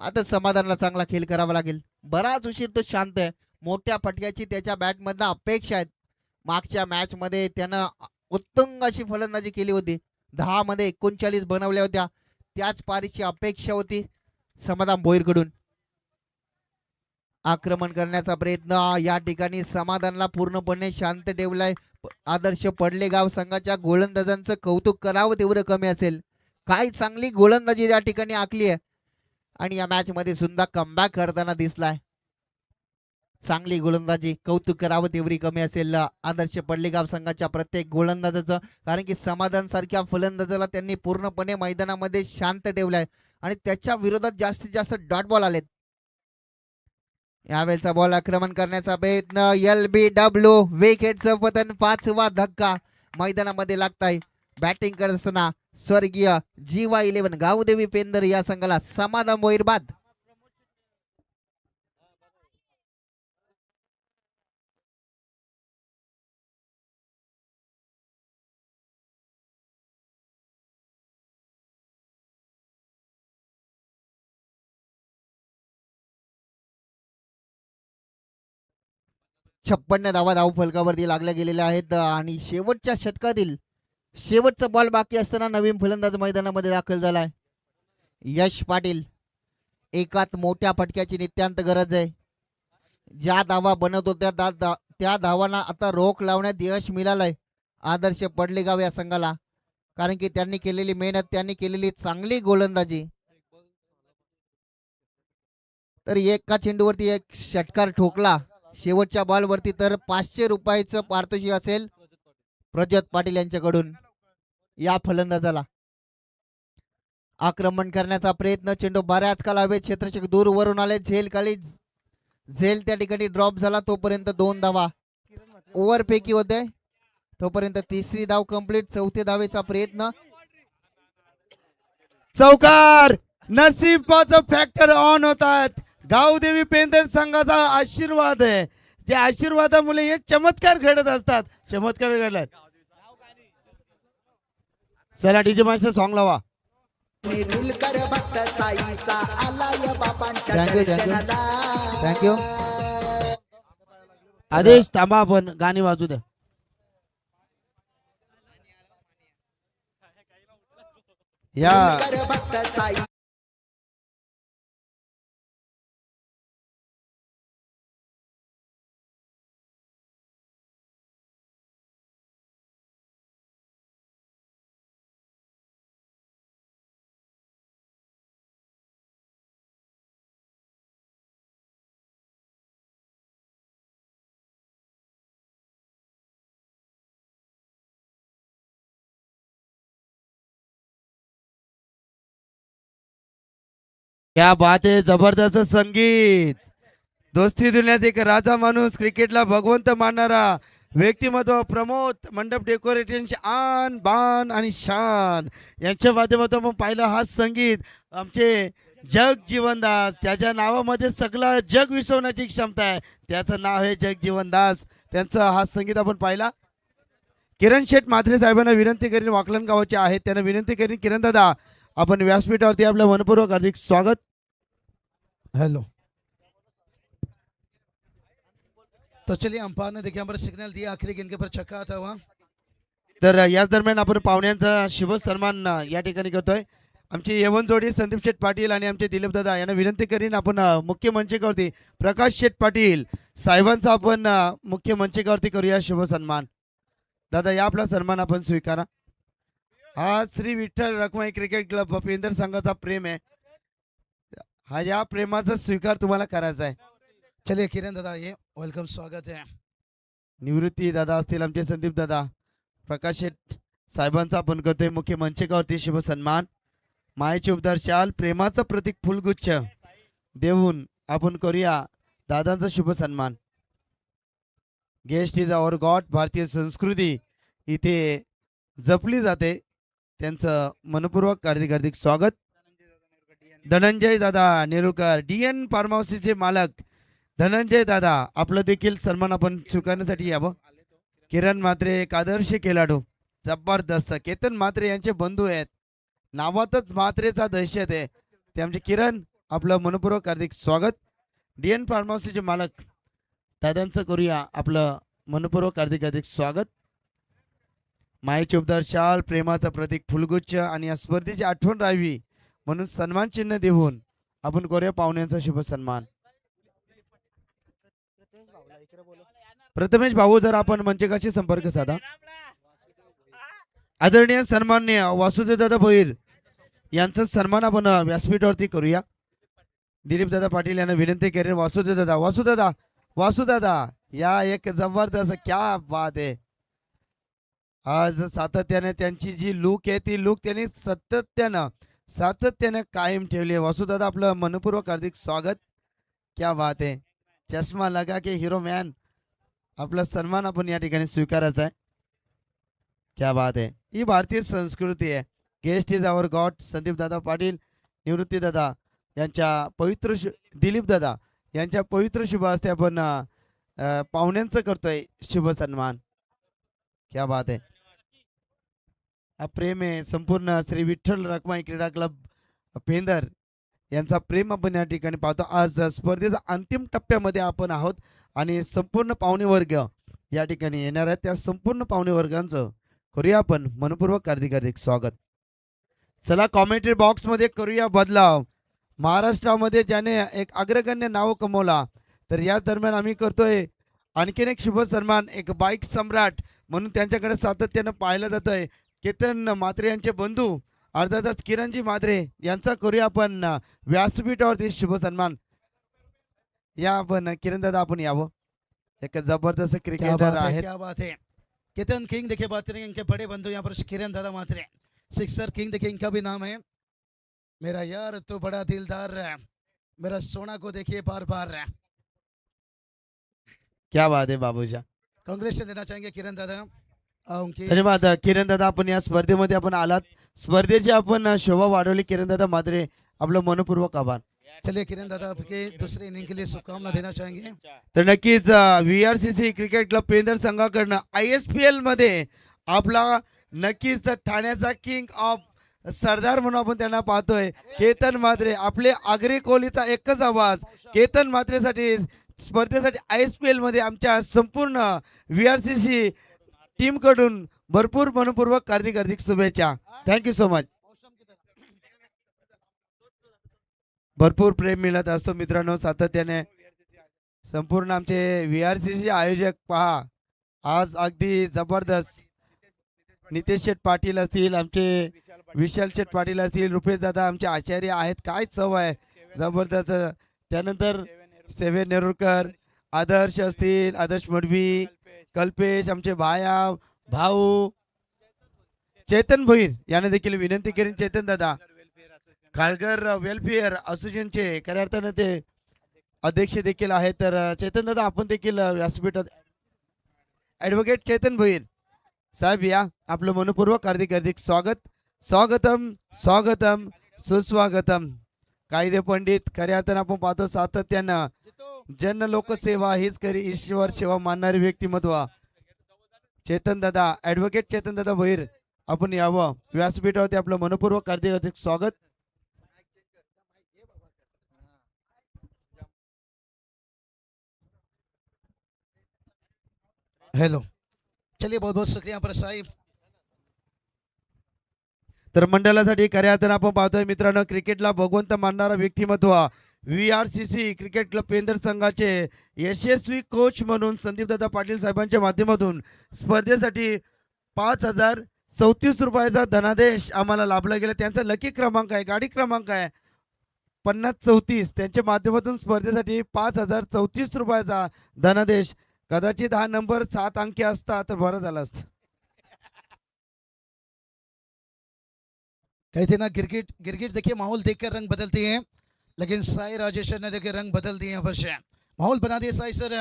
आता समाधानला चांगला खेळ करावा लागेल. बराच उशीर तो शांत आहे. मोठ्या फटक्याची त्याच्या बॅटमधनं अपेक्षा आहेत. मागच्या मॅच मध्ये त्यानं उत्तुंग अशी फलंदाजी केली होती. 10 मध्ये 39 बनवल्या होत्या. त्याच पारीची अपेक्षा होती समाधान भोईरकडून. आक्रमण करण्याचा प्रयत्न या ठिकाणी समाधानला पूर्णपणे शांत ठेवलाय. आदर्श पडलेगाव संघाच्या गोलंदाजांचं कौतुक करावं तेवढं कमी असेल. काय चांगली गोलंदाजी या ठिकाणी आखली आहे आणि या मॅच मध्ये सुद्धा कमबॅक करताना दिसलाय. चांगली गोलंदाजी कौतुक करावं तेवढी कमी असेल आदर्श पडलेगाव संघाच्या प्रत्येक गोलंदाजाचं. कारण की समाधान सारख्या फलंदाजाला त्यांनी पूर्णपणे मैदानामध्ये शांत ठेवलाय आणि त्याच्या विरोधात जास्तीत जास्त डॉट बॉल आलेत. यावेळचा बॉल आक्रमण करण्याचा प्रयत्न. LBW विकेटचं पतन. 5वा धक्का मैदानामध्ये लागताय. बॅटिंग करत असताना स्वर्गीय जीवा 11 गावदेवी पेंदर या संघाला समाधान भोईर बाद. छप्पन्न धावा धाव फलकावरती लागल्या गेलेल्या आहेत आणि शेवटच्या षटकातील शेवटचा बॉल बाकी असताना नवीन फलंदाज मैदानामध्ये दाखल झालाय. यश पाटील. एकाच मोठ्या फटक्याची नित्यांत गरज आहे. ज्या धावा बनत होत्या त्या धावांना आता रोख लावण्यात यश मिळालंय आदर्श पडलेगाव या संघाला. कारण की त्यांनी केलेली मेहनत, त्यांनी केलेली चांगली गोलंदाजी. तर एका चेंडूवरती एक षटकार ठोकला शेवटच्या बॉलवरती, तर 500 रुपयाचं पारितोषिक असेल प्रजत पाटील यांच्याकडून या फलंदाजाला. आक्रमण करण्याचा प्रयत्न, चेंडू बऱ्याच काल हवेत, क्षेत्ररक्षक दूर वरून आले, झेल खाली, झेल त्या ठिकाणी ड्रॉप झाला, तोपर्यंत 2 धावा ओव्हरपैकी होते, तोपर्यंत तिसरी धाव कंप्लीट, चौथ्या धावेचा प्रयत्न, चौकार, नसीबाचा फॅक्टर ऑन होतात. गावदेवी पेंदर संघाचा आशीर्वाद आहे, त्या आशीर्वादामुळे हे चमत्कार घडत असतात. चमत्कार घडलाय. चला डीजे मास्टर सॉन्ग लावा. Thank you thank you. आदेश थांबा, आपण गाणी वाजू द्या. या क्या बात आहे, जबरदस्त संगीत. दोस्ती दुनियात एक राजा माणूस, क्रिकेटला भगवंत मानणारा व्यक्तिमत्व प्रमोद मंडप डेकोरेशनचे आन बान आणि शान यांच्या माध्यमातून आपण पाहिलं हा संगीत. आमचे जग जीवनदास, त्याच्या नावामध्ये सगळं जग विसवण्याची क्षमता आहे, त्याचं नाव आहे जग जीवनदास. त्यांचा हा संगीत आपण पाहिला. किरण शेठ म्हात्रे साहेबांना विनंती करीन, वाकलन गावाचे आहेत, त्यांना विनंती करीन, किरण दादा आपण व्यासपीठावरती आपलं मनपूर्वक हार्दिक स्वागत. हेलो, तो चलिए अंपायर ने देखिए हमारा सिग्नल दिया, आखिरी गेंद के ऊपर छक्का था वहाँ. तर याच दरम्यान आपण पाहुण्यांचा शुभ सन्मान या ठिकाणी करतोय. आमची यवन जोडी संदीप शेठ पाटील आणि आमचे दिलीप दादा यांना विनंती करीन, आपण मुख्य मंचिकावरती प्रकाश शेठ पाटील साहेबांचा आपण मुख्य मंचिकावरती करूया शुभ सन्मान. दादा या आपला सन्मान आपण स्वीकारा. हा श्री विठ्ठल रखमाई क्रिकेट क्लब पेंदर संघाचा प्रेम आहे, हा या प्रेमाचा स्वीकार तुम्हाला करायचा आहे. चलिए किरण दादा ये वेलकम, स्वागत है. निवृत्ती दादा असतील, आमचे संदीप दादा, प्रकाश शेठ साहेबांचा आपण करतोय मुख्य मंचिकावरती शुभ सन्मान. मायेचे उपदार शाल, प्रेमाचं प्रतीक फुलगुच्छ देऊन आपण करूया दादांचा शुभ सन्मान. Guest is our god. भारतीय संस्कृती इथे जपली जाते, त्यांचं मनपूर्वक हार्दिक हार्दिक स्वागत. धनंजय दादा नेरुरकर, DN फार्म हाऊसचे मालक धनंजय दादा, आपलं देखील सन्मान आपण स्वीकारण्यासाठी यावं. किरण म्हात्रे एक आदर्श खेळाडू, जबरदस्त. केतन म्हात्रे यांचे बंधू आहेत, नावातच म्हात्रेचा दहशत आहे, ते आमचे किरण, आपलं मनपूर्वक हार्दिक स्वागत. DN फार्म हाऊसचे मालक दादांचं करूया आपलं मनपूर्वक हार्दिक हार्दिक स्वागत. मायेचे उपदार शाल, प्रेमाचं प्रतीक फुलगुच्छ आणि या स्पर्धेची आठवण राहावी म्हणून सन्मान चिन्ह देऊन आपण करूया पाहुण्यांचा शुभ सन्मान. प्रथमेश भाऊ जर आपण मंचकाशी संपर्क साधा. आदरणीय सन्माननीय वासुदेवदादा भोईर यांचा सन्मान आपण व्यासपीठावरती करूया. दिलीप दादा पाटील यांना विनंती करेन, वासुदादा या एक जबरदस्त, क्या बात आहे. आज सातत्याने त्यांची जी लूक आहे ती लूक त्यांनी सातत्याने कायम ठेवली आहे. वासुदादा आपलं मनपूर्वक हार्दिक स्वागत. क्या बात आहे, चष्मा लगा के हिरो मॅन, आपला सन्मान आपण या ठिकाणी स्वीकारायचा आहे. क्या बात आहे, ही भारतीय संस्कृती आहे. Guest is our god. Sandeep Dada Patil, निवृत्ती दादा यांच्या पवित्र दिलीप दादा यांच्या पवित्र शुभ हस्ते आपण पाहुण्यांचं करतोय शुभ सन्मान. क्या बात आहे, हा प्रेम आहे संपूर्ण श्री विठ्ठल रखमाई क्रीडा क्लब पेंदर यांचा प्रेम आपण या ठिकाणी पाहतो. आज स्पर्धेच्या अंतिम टप्प्यामध्ये आपण आहोत आणि संपूर्ण पाहुणे वर्ग या ठिकाणी येणार आहेत, त्या संपूर्ण पाहुणे वर्गांचं करूया आपण मनपूर्वक हार्दिक हार्दिक स्वागत. चला कॉमेंट्री बॉक्स मध्ये करूया बदलाव. महाराष्ट्रामध्ये ज्याने एक अग्रगण्य नाव कमवला, तर या दरम्यान आम्ही करतोय आणखीन एक शुभ सन्मान. एक बाईक सम्राट म्हणून त्यांच्याकडे सातत्यानं पाहिलं जातंय केतन म्हात्रे यांचे बंधू, अर्थातच किरणजी म्हात्रे यांचा करूया आपण व्यासपीठावरती शुभ सन्मान. या आपण किरण दादा आपण यावं. एक जबरदस्त क्रिकेटर आहेत. क्या बात है. केतन किंग देखिए बात करेंगे, इनके बड़े बंधु यहाँ पर किरण दादा म्हात्रे, सिक्सर किंग देखिए इनका भी नाम है. मेरा यार तो बड़ा दिलदार है, मेरा सोना को देखिए बार बार। क्या बात आहे बाबूशा. कांग्रेस देना चाहेंगे किरण दादा उनकी। धन्यवाद किरण दादा, आपण या स्पर्धेमध्ये आपण आलात. स्पर्धेची आपण शोभा वाढवली. किरण दादा मात्रे आपलं मनपूर्वक आभार. चलिए किरण दादा आपके दूसरे इनिंग के लिए शुभकामना देना चाहेंगे। तर नक्कीच VRCC क्रिकेट क्लब पेंदर संघाकडनं ISPL मध्ये आपला नक्कीच ठाण्याचा किंग ऑफ सरदार म्हणून आपण त्यांना पाहतोय केतन म्हात्रे. आपले आगरी कोहलीचा एकच आवाज केतन म्हात्रेसाठी स्पर्धेसाठी ISPL मध्ये आमच्या संपूर्ण VRCC टीम कडून भरपूर मनपूर्वक हार्दिक हार्दिक शुभेच्छा. Thank you so much. भरपूर प्रेम मिळत असतो मित्रांनो सातत्याने. संपूर्ण आमचे VRCC आयोजक पहा आज अगदी जबरदस्त. नितेश शेठ पाटील असतील, आमचे विशाल शेठ पाटील असतील, रुपेश दादा आमचे आचार्य आहेत. काय चव आहे जबरदस्त. त्यानंतर सेवे नेरुरकर, आदर्श असतील, आदर्श मडवी, कल्पेश, आमचे भाया भाऊ चेतन भोईर यांना देखील विनंती करीन. चेतन दादा खारघर वेलफेअर असोसिएशनचे खऱ्या अर्थानं ते अध्यक्ष देखील आहेत. तर चेतन दादा आपण देखील व्यासपीठात ॲडव्होकेट चेतन भोईर साहेब या आपलं मनपूर्वक हार्दिक हार्दिक स्वागत. स्वागतम स्वागतम सुस्वागतम. कायदे पंडित खऱ्या अर्थानं आपण पाहतो सातत्यानं जन लोकसेवा हीच खरी ईश्वर सेवा मानणारे व्यक्तिमत्व चेतन दादा ॲडव्होकेट चेतन दादा भोईर आपण यावं व्यासपीठावरती. आपलं मनपूर्वक हार्दिक हार्दिक स्वागत. हेलो, चलिए बहुत बहुत शुक्रिया पर साहिब. तर मंडळासाठी खऱ्या अर्थानं आपण पाहतोय मित्रांनो क्रिकेटला भगवंत मानणारा व्यक्तिमत्व VRCC क्रिकेट क्लब पेंदर संघाचे यशस्वी कोच म्हणून संदीपदादा पाटील साहेबांच्या माध्यमातून स्पर्धेसाठी 5034 रुपयाचा धनादेश आम्हाला लाभला गेला. त्यांचा लकी क्रमांक आहे, गाडी क्रमांक आहे 5034. त्यांच्या माध्यमातून स्पर्धेसाठी 5034 रुपयाचा धनादेश. कदाचित हा नंबर 7 अंकी असता तर बरं झालं असतं. कहते ना गिरगिट गिरगिट देखिए माहौल देखकर रंग बदलती है, लेकिन साई राजेश्वर ने देखिए रंग बदल दिए यहाँ पर से माहौल बना दिया साई सर.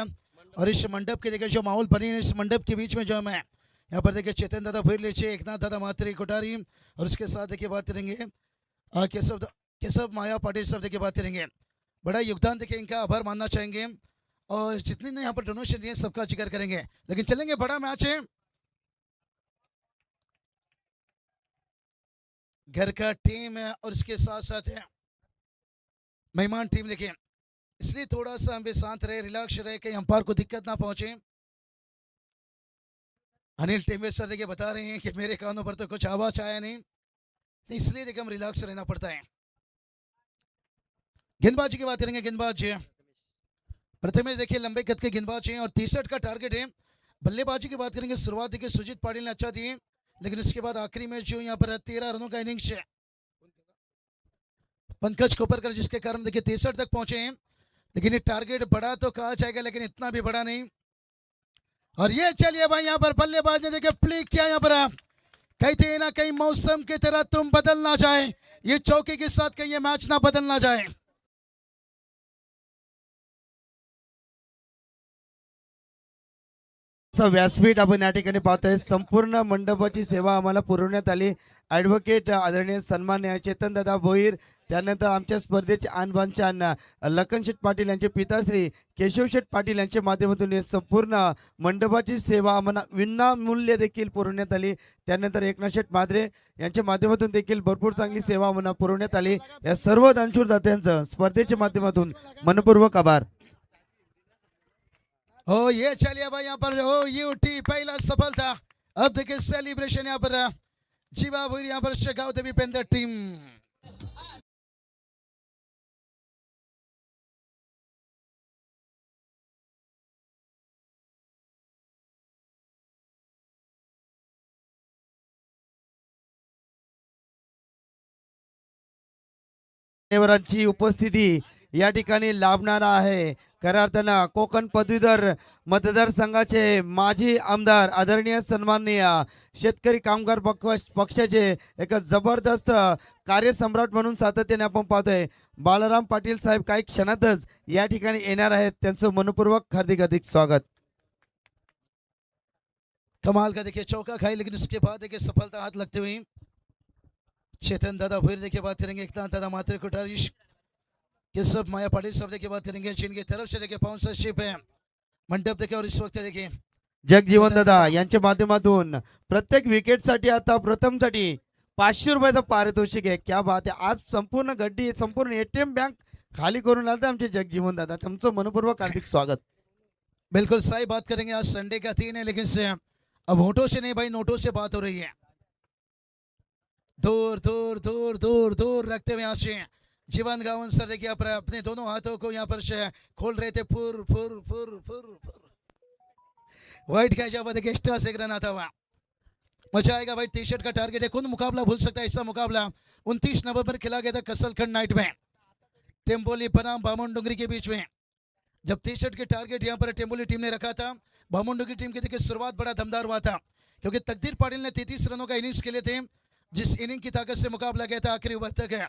और इस मंडप के देखिए जो माहौल बनी है इस मंडप के बीच में जो मैं यहाँ पर देखिए चेतन दादा भोईर लीजिए, एकनाथ दादा मात्रे कोठारी और उसके साथ देखिए बात करेंगे केशव माया पाटिल साहब देखिए बात करेंगे. बड़ा योगदान देखिए इनका आभार मानना चाहेंगे और जितने ने यहाँ पर डोनेशन दिए सबका जिक्र करेंगे. लेकिन चलेंगे बड़ा मैच है, घर का टीम है और इसके साथ साथ है मेहमान टीम. देखिए इसलिए थोड़ा सा हम भी शांत रहे, रिलैक्स रहे, कहीं अंपायर को दिक्कत ना पहुंचे. अनिल टीमवे सर देखिए बता रहे हैं कि मेरे कानों पर तो कुछ आवाज आया नहीं, तो इसलिए देखिए हम रिलैक्स रहना पड़ता है. गेंदबाजी की बात करेंगे. गेंदबाज प्रथमेश देखिए लंबे कद के गेंदबाज हैं और 63 का टारगेट है. बल्लेबाजी की बात करेंगे. शुरुआत देखिए सुजीत पाटिल ने अच्छा दी, लेकिन उसके बाद आखिरी में जो यहाँ पर 13 रनों का इनिंग्स है पंकज कोपरकर, जिसके कारण देखिए 63 तक पहुंचे हैं. लेकिन ये टारगेट बड़ा तो कहा जाएगा, लेकिन इतना भी बड़ा नहीं. और ये चलिए भाई यहाँ पर बल्लेबाज ने देखिए प्ले किया. यहाँ पर कहते ना कहीं मौसम की तरह तुम बदल ना जाए, ये चौके के साथ कहीं ये मैच ना बदल ना जाए. व्यासपीठ आपण या ठिकाणी पाहतोय. संपूर्ण मंडपाची सेवा आम्हाला पुरवण्यात आली. ॲडव्होकेट आदरणीय सन्मान्य चेतन दादा भोईर, त्यानंतर आमच्या स्पर्धेचे आणबाणचान लखन शेठ पाटील यांचे पिताश्री केशव शेठ पाटील यांच्या माध्यमातून हे संपूर्ण मंडपाची सेवा आम्हाला विनामूल्य देखील पुरवण्यात आली. त्यानंतर एकनाथ शेठ माद्रे यांच्या माध्यमातून देखील भरपूर चांगली सेवा आम्हाला पुरवण्यात आली. या सर्व दानशूर दात्यांचं स्पर्धेच्या माध्यमातून मनपूर्वक आभार. ओ ये चलिए भाई यहाँ पर ओ ये उठी पहला सफलता. अब देखिए सेलिब्रेशन यहाँ पर जीवा भोईर, यहाँ पर शेगाव देवी पेंदर टीम. मान्यवरांची उपस्थिती या ठिकाणी लाभणारा आहे. खऱ्या अर्थानं कोकण पदवीधर मतदारसंघाचे माजी आमदार आदरणीय सन्माननीय शेतकरी कामगार पक्षाचे एक जबरदस्त कार्यसम्राट म्हणून सातत्याने आपण पाहतोय बाळाराम पाटील साहेब काही क्षणातच या ठिकाणी येणार आहेत. त्यांचं मनपूर्वक हार्दिक स्वागत. कमाल का देखिए चौका खाई, लेकिन उसके बाद देखिए सफलता हाथ लगते हुए चेतन दादा भोईर देखिए बात करेंगे, एकनाथ दादा मात्र कोठारीश के सब माया पाटिल सब देखिए बात करेंगे, जिनकी तरफ से देखिए स्पॉन्सरशिप है मंडप देखिए, और इस वक्त देखिए जगजीवन दादा यांच्या माध्यमातून प्रत्येक विकेटसाठी आता प्रथमसाठी 500 रुपयाचं पारितोषिक आहे. क्या बात आहे. आज संपूर्ण गड्डी संपूर्ण एटीएम बँक खाली करून आलते आमचे जगजीवन दादा. तुमचं मनपूर्वक हार्दिक स्वागत. बिल्कुल सही बात करेंगे. आज संडे का दिन है, लेकिन से अब होठों से नहीं भाई नोटों से बात हो रही है. दूर दूर दूर दूर दूर रखते हुए यहाँ से जीवन गावन सर देखिए अपने दोनों हाथों को यहाँ पर से खोल रहे थे. फुर फुर फुर फुर फुर व्हाइट कैच हुआ देखिए, एक्स्ट्रा से रन आता हुआ. मजा आएगा भाई. टी शर्ट का टारगेट है, कौन मुकाबला भूल सकता है. ऐसा मुकाबला 29 नवंबर खेला गया था कसलखंड नाइट में टेम्पोली बनाम बामनडुंगरी के बीच में. जब टी शर्ट के टारगेट यहाँ पर टेम्पोली टीम ने रखा था, बामनडुंगरी टीम की देखिए शुरुआत बड़ा दमदार हुआ था, क्योंकि तकदीर पाटिल ने 33 रनों का इनिंग्स खेले थे, जिस इनिंग की ताकत से मुकाबला गया था आखिरी ओवर तक है.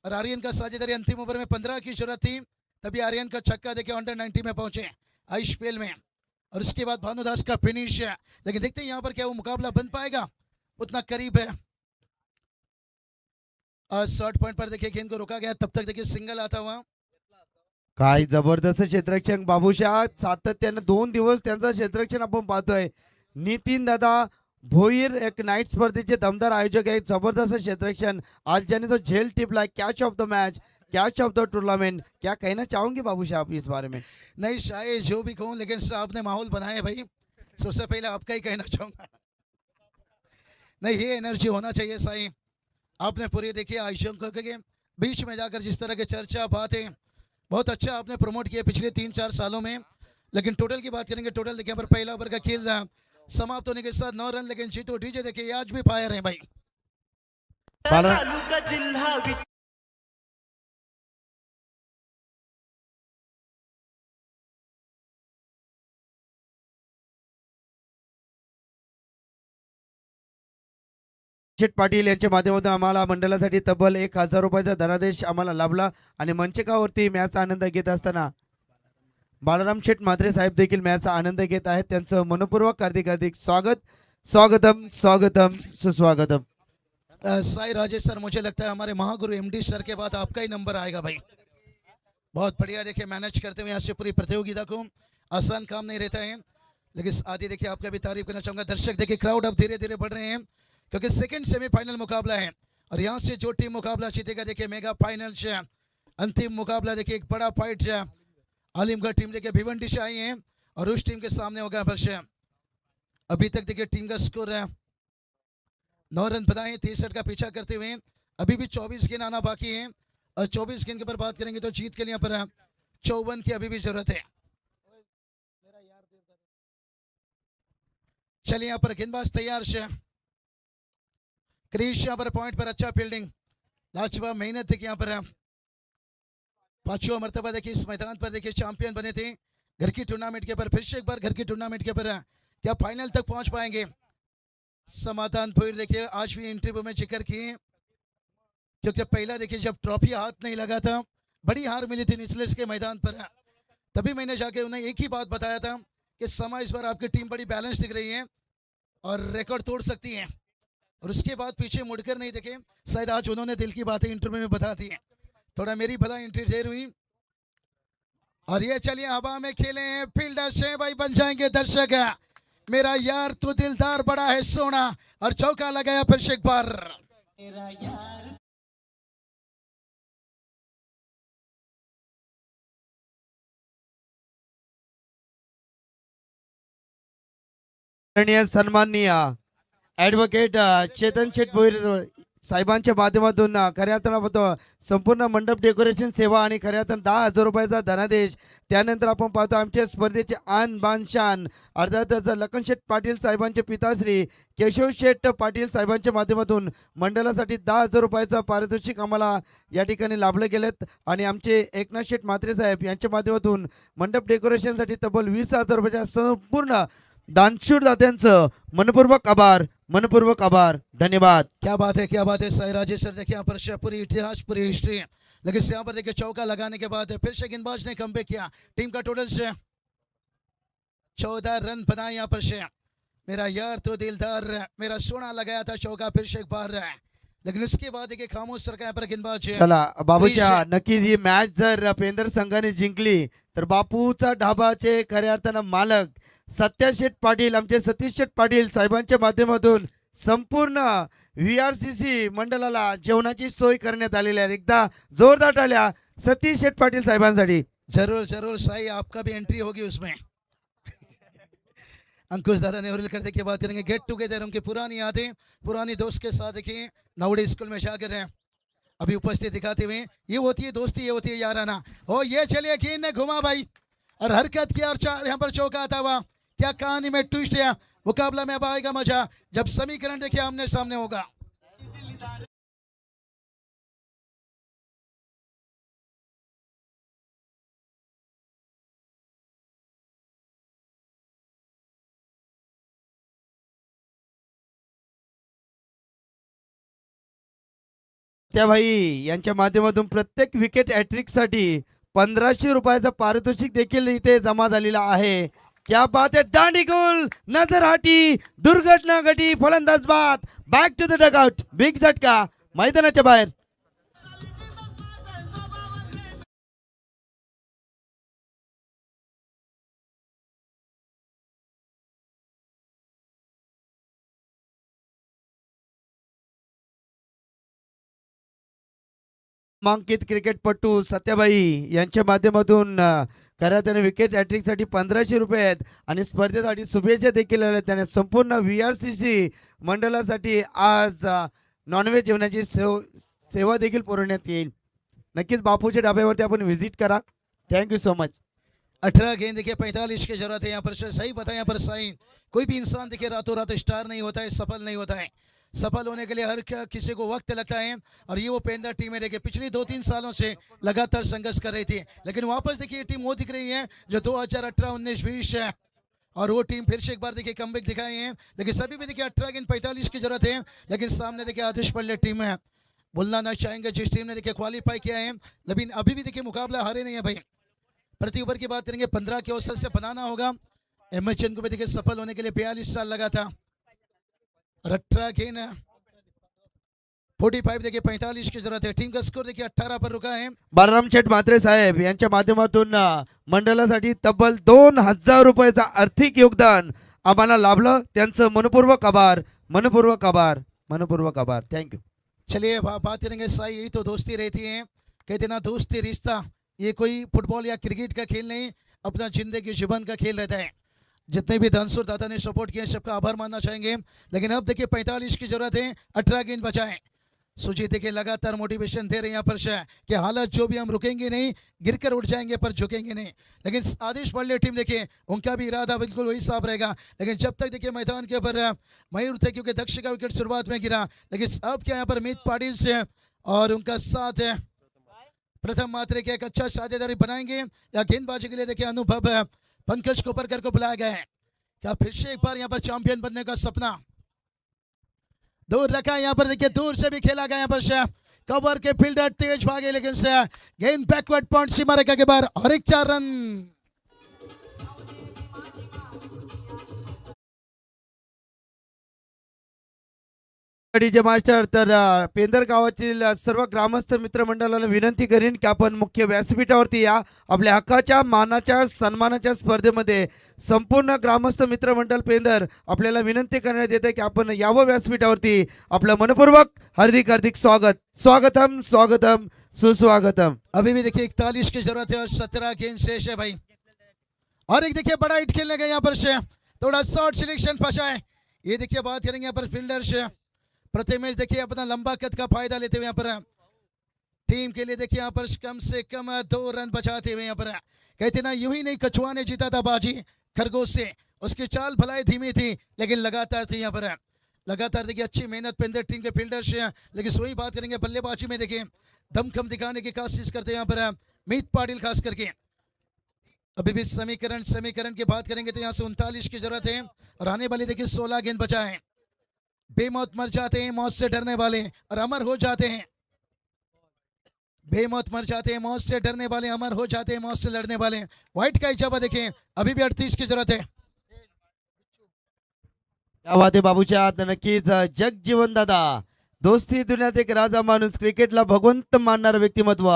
और आर्यन का साझेदारी अंतिम ओवर में 15 की जरूरत थी, तभी आर्यन का छक्का देखिए अंडर 90 में पहुंचे आईपीएल में. और उसके बाद भानुदास का फिनिश है. लेकिन देखते हैं यहाँ पर क्या वो मुकाबला बन पाएगा, उतना करीब है. शॉर्ट पॉइंट पर देखिए गेंद को रोका गया, तब तक देखिए सिंगल आता हुआ. काय जबरदस्त क्षेत्ररक्षण बाबूशाह. सातत्याने 2 दिवस त्यांचं क्षेत्ररक्षण आपण पाहतोय. नितीन दादा भोईर एक नाईट स्पर्धेचे दमदार आयोजक आहे. जबरदस्त क्षेत्ररक्षण. आज ज्याने तो झेल टिपला, catch of the match, catch of the tournament. क्या कहना चाहूंगे बाबूशाह आप इस बारे में? नहीं शायद जो भी कहूँ, लेकिन आपने माहौल बनाया भाई, सबसे पहले आपका ही कहना चाहूंगा. नहीं ये एनर्जी होना चाहिए साई. आपने पूरी देखिए आयोजकों के बीच में जाकर जिस तरह की चर्चा बातें बहुत अच्छा आपने प्रमोट किया पिछले 3-4 सालों में. लेकिन टोटल की बात करेंगे, टोटल देखिए पर पहला ओवर का खेल समाप्त होने के साथ 9 रन, लेकिन जीतो डीजे देखिए आज भी फायर है भाई. शेठ पाटील यांच्या माध्यमातून आम्हाला मंडळासाठी तब्बल 1000 रुपयाचा धनादेश आम्हाला लाभला. आणि मंचकावरती मॅचचा आनंद घेत असताना बाळाराम शेठ म्हात्रे साहेब देखील मॅचचा आनंद घेत आहेत. त्यांचं मनपूर्वक हार्दिक स्वागत. स्वागतम स्वागतम सुस्वागतम. साई राजेश सर, मुझे लगता है हमारे महागुरु एमडी सर के बाद आपका ही नंबर आएगा भाई. बहुत बढ़िया देखिए मैनेज करते हुए यहाँ से पूरी प्रतियोगिता को. आसान काम नहीं रहता है, लेकिन आदि देखिए आपका भी तारीफ करना चाहूंगा. दर्शक देखिए क्राउड अब धीरे धीरे बढ़ रहे हैं, क्योंकि सेकंड सेमीफाइनल मुकाबला है, और यहाँ से जो टीम मुकाबला जीतेगा देखिए मेगा फाइनल से अंतिम मुकाबला देखिए एक बड़ा फाइट है. आलिमगढ़ टीम देखिए भिवंडी से आई है, और उस टीम के सामने होगा वर्ष. अभी तक देखिए टीम का स्कोर है 9 रन बनाए 63 का पीछा करते हुए. अभी भी 24 गेंद आना बाकी है, और 24 गेंद के ऊपर बात करेंगे तो जीत के लिए यहाँ पर 54 की अभी भी जरूरत है. चलिए यहाँ पर गेंदबाज तैयार से क्रीज यहाँ पर पॉइंट पर अच्छा फील्डिंग, लाजवाब मेहनत देखिए यहाँ पर 5वां मरतबा देखिए इस मैदान पर देखिए चैंपियन बने थे घर की टूर्नामेंट के ऊपर. फिर से एक बार घर की टूर्नामेंट के ऊपर क्या फाइनल तक पहुंच पाएंगे? समाधान भोईर देखिए आज भी इंटरव्यू में जिक्र किए, क्योंकि पहला देखिए जब ट्रॉफी हाथ नहीं लगा था, बड़ी हार मिली थी निचले के मैदान पर, तभी मैंने जाके उन्हें एक ही बात बताया था कि समा इस बार आपकी टीम बड़ी बैलेंस दिख रही है और रिकॉर्ड तोड़ सकती है. और उसके बाद पीछे मुड़कर नहीं देखे. शायद आज उन्होंने दिल की बातें इंटरव्यू में बता दी है. थोड़ा मेरी भला इंटरजेर हुई. और ये चलिए हवा में खेले हैं फील्डर से भाई, बन जाएंगे दर्शक. मेरा यार तू दिलदार बड़ा है सोना, और चौका लगाया फिर से एक बार. सन्माननीय ऍडव्होकेट चेतन शेठ भोईर साहेबांच्या माध्यमातून खऱ्या अर्थानं संपूर्ण मंडप डेकोरेशन सेवा आणि खऱ्या अर्थानं 10,000 रुपयाचा धनादेश. त्यानंतर आपण पाहतो आमच्या स्पर्धेचे आन बान शान अर्थातच लखन शेठ पाटील साहेबांचे पिताश्री केशव शेठ पाटील साहेबांच्या माध्यमातून मंडळासाठी 10,000 रुपयाचा पारितोषिक आम्हाला या ठिकाणी लाभले गेलेत. आणि आमचे एकनाथ शेठ म्हात्रे साहेब यांच्या माध्यमातून मंडप डेकोरेशनसाठी तब्बल 20,000 रुपयाच्या संपूर्ण दानशूर दात्यांचं मनपूर्वक आभार, मनपूर्वक आभार, धन्यवाद. क्या बात है, क्या बात है साई राजेश सर. देखिए यहाँ पर पूरी इतिहास, पूरी हिस्ट्री, लेकिन यहाँ पर देखिए चौका लगाने के बाद फिर से गेंदबाज ने कमबैक किया. टीम का टोटल से 14 रन बनाए यहाँ पर से. मेरा यार तो दिलदार, मेरा सोना लगाया था चौका फिर से एक बार, लेकिन उसके बाद देखिए खामोश सर का यहाँ पर गेंदबाज. चला बाबूच्या नक्कीच ही मॅच जर पेंदर संघाने जिंकली तर बापूचा ढाबाचे खऱ्या अर्थानं मालक सत्या शेठ पाटील आमचे सतीश शेठ पाटील साहेबांच्या माध्यमातून संपूर्ण VRCC मंडळाला जेवणाची सोय करण्यात आलेली आहे. एकदा जोरदार टाळ्या सतीश शेठ पाटील साहेबांसाठी. जरूर जरूर साई, आपका भी एंट्री होगी उसमें. अंकुश दादा ने कर देखिए बात करेंगे गेट टुगेदर, उनकी पुरानी यादें, पुरानी दोस्त के साथ देखिए नवड़े स्कूल में जाकर हैं अभी उपस्थित दिखाते हुए. ये होती है दोस्ती, ये होती है याराना. हो ये चलिए गेंद ने घुमा भाई और हरकत किया और यहाँ पर चौका आता हुआ. क्या कहानी में ट्विस्ट है. मुकाबला में अब आएगा मजा जब समीकरण देखिए आमने सामने होगा. त्याभाई यांच्या माध्यमातून प्रत्येक विकेट हॅट्रिकसाठी 1,500 रुपयाचा पारितोषिक देखील इथे जमा झालेला आहे. क्या बात है, दांडी गोल, नजर हटी, दुर्घटना घटी, फलंदाज बाद, back to the dugout, big झटका मैदानाच्या बाहेर. नामांकित क्रिकेटपटू सत्याबाई यांच्या माध्यमातून खऱ्या त्याने विकेट हॅट्रिकसाठी 1,500 रुपये आहेत आणि स्पर्धेसाठी शुभेच्छा देखील आल्या. त्याने संपूर्ण VRCC मंडळासाठी आज नॉनव्हेज जेवणाची सेवा देखील पुरवण्यात येईल. नक्कीच बापूच्या डाब्यावरती आपण व्हिजिट करा. Thank you so much. 18 गेंद देखिए 45 की जरूरत है यहाँ पर. सही बताया यहाँ पर साई, कोई भी इंसान देखिए रातों रात स्टार नहीं होता है, सफल नहीं होता है. सफल होने के लिए हर किसी को वक्त लगता है और ये वो पेंदर टीम है देखिए पिछले 2-3 सालों से लगातार संघर्ष कर रही थी, लेकिन वापस देखिए टीम वो दिख रही है जो 2018, 19, 20 है और वो टीम फिर से एक बार देखिए कमबैक दिखाए हैं. लेकिन सभी भी देखिए 18 गेंद 45 की जरूरत है, लेकिन सामने देखिए आदेश पल्ले टीम है. बोलना ना चाहेंगे जिस टीम ने देखिए क्वालिफाई किया है, लेकिन अभी भी देखिए मुकाबला हारे नहीं है भाई. प्रति ओवर की बात करेंगे 15 के औसत से बनाना होगा. MHN को भी देखिए सफल होने के लिए 42 साल लगा था. 18 गेंद 45 देखिए 45 की जरूरत है. टीम का स्कोर देखिए 18 पर रुका है. बालराम शेठ म्हात्रे साहेब यांच्या माध्यमातून मंडळासाठी तब्बल 2,000 रुपयाचा आर्थिक योगदान आम्हाला लाभलं. त्यांचं मनपूर्वक आभार, मनपूर्वक आभार, मनपूर्वक आभार. थँक्यू. चलिए बात करेंगे साई, यही तो दोस्ती रहती है. कहते ना दोस्ती रिश्ता, ये कोई फुटबॉल या क्रिकेट का खेल नहीं, अपना जिंदगी जीवन का खेल रहता है. जितने भी धनसुर दाता ने सपोर्ट किया सबका आभार मानना चाहेंगे. लेकिन अब देखिए 45 की जरूरत है, 18 गेंद बचाएं. सुजीत देखिए लगातार मोटिवेशन दे रहे हैं यहाँ पर कि हालात जो भी हम रुकेंगे नहीं, गिरकर उठ जाएंगे पर झुकेंगे नहीं. लेकिन आदेश पांडे टीम देखिए उनका भी इरादा बिल्कुल वही साफ रहेगा. लेकिन जब तक देखिए मैदान के ऊपर मयूर थे, क्योंकि दक्ष का विकेट शुरुआत में गिरा, लेकिन अब क्या यहाँ पर मीत पाटिल से और उनका साथ है प्रथम मात्रे के एक अच्छा साझेदारी बनाएंगे या गेंदबाजी के लिए देखिए अनुभव पंकज कोपरकर को बुलाया गया है. क्या फिर से एक बार यहाँ पर चैंपियन बनने का सपना दूर रखा है. यहाँ पर देखिए दूर से भी खेला गया यहाँ पर कवर के फील्डर तेज भागे, लेकिन से गेंद बैकवर्ड पॉइंट सीमा रेखा के बाहर और एक 4 रन. डीजे मास्टर तर पेंदर गावातील सर्व ग्रामस्थ मित्रमंडळाला विनंती करीन की आपण मुख्य व्यासपीठावरती या. आपल्या हक्काच्या मानाच्या सन्मानाच्या स्पर्धेमध्ये संपूर्ण ग्रामस्थ मित्रमंडळ पेंदर आपल्याला विनंती करण्यात येते की आपण यावं व्यासपीठावरती. आपलं मनपूर्वक हार्दिक हार्दिक स्वागत, स्वागतम स्वागतम सुस्वागतम. अभी भी देखिए 41 की जरूरत है और 17 गेंद शेष है भाई. और एक देखिए बड़ा हिट खेलने का यहाँ पर थोड़ा शॉर्ट सिलेक्शन फंसा है. ये देखिए बात करेंगे यहाँ पर फील्डर से प्रथमेश देखिए अपना लंबा कद का फायदा लेते हुए यहाँ पर टीम के लिए देखिए यहाँ पर कम से कम 2 रन बचाते हुए यहाँ पर कहते ना यूं ही नहीं, कछुआ ने जीता था बाजी खरगोश से। उसकी चाल भलाई धीमी थी लेकिन लगातार थी यहाँ पर। लगातार देखिए अच्छी मेहनत पेंदर टीम के फील्डर्स, लेकिन वही बात करेंगे बल्लेबाजी में देखिए दमखम दिखाने की कोशिश करते हैं यहाँ पर मीत पाटिल खास करके। अभी भी समीकरण की बात करेंगे तो यहाँ से 39 की जरूरत है और आने वाली देखिए 16 गेंद बचा है। बेमौत मर जाते हैं मौत से डरने वाले और अमर हो जाते हैं। बेमौत मर जाते हैं मौत से डरने वाले, अमर हो जाते हैं मौत से लड़ने वाले। व्हाइट का इजाबा देखें, अभी भी 38 की जरूरत है। क्या बात आहे बाबूच्या आत नक्कीच जगजीवन दादा दोस्ती दुनियात एक राजा माणूस, क्रिकेटला भगवंत मानणारं व्यक्तिमत्व,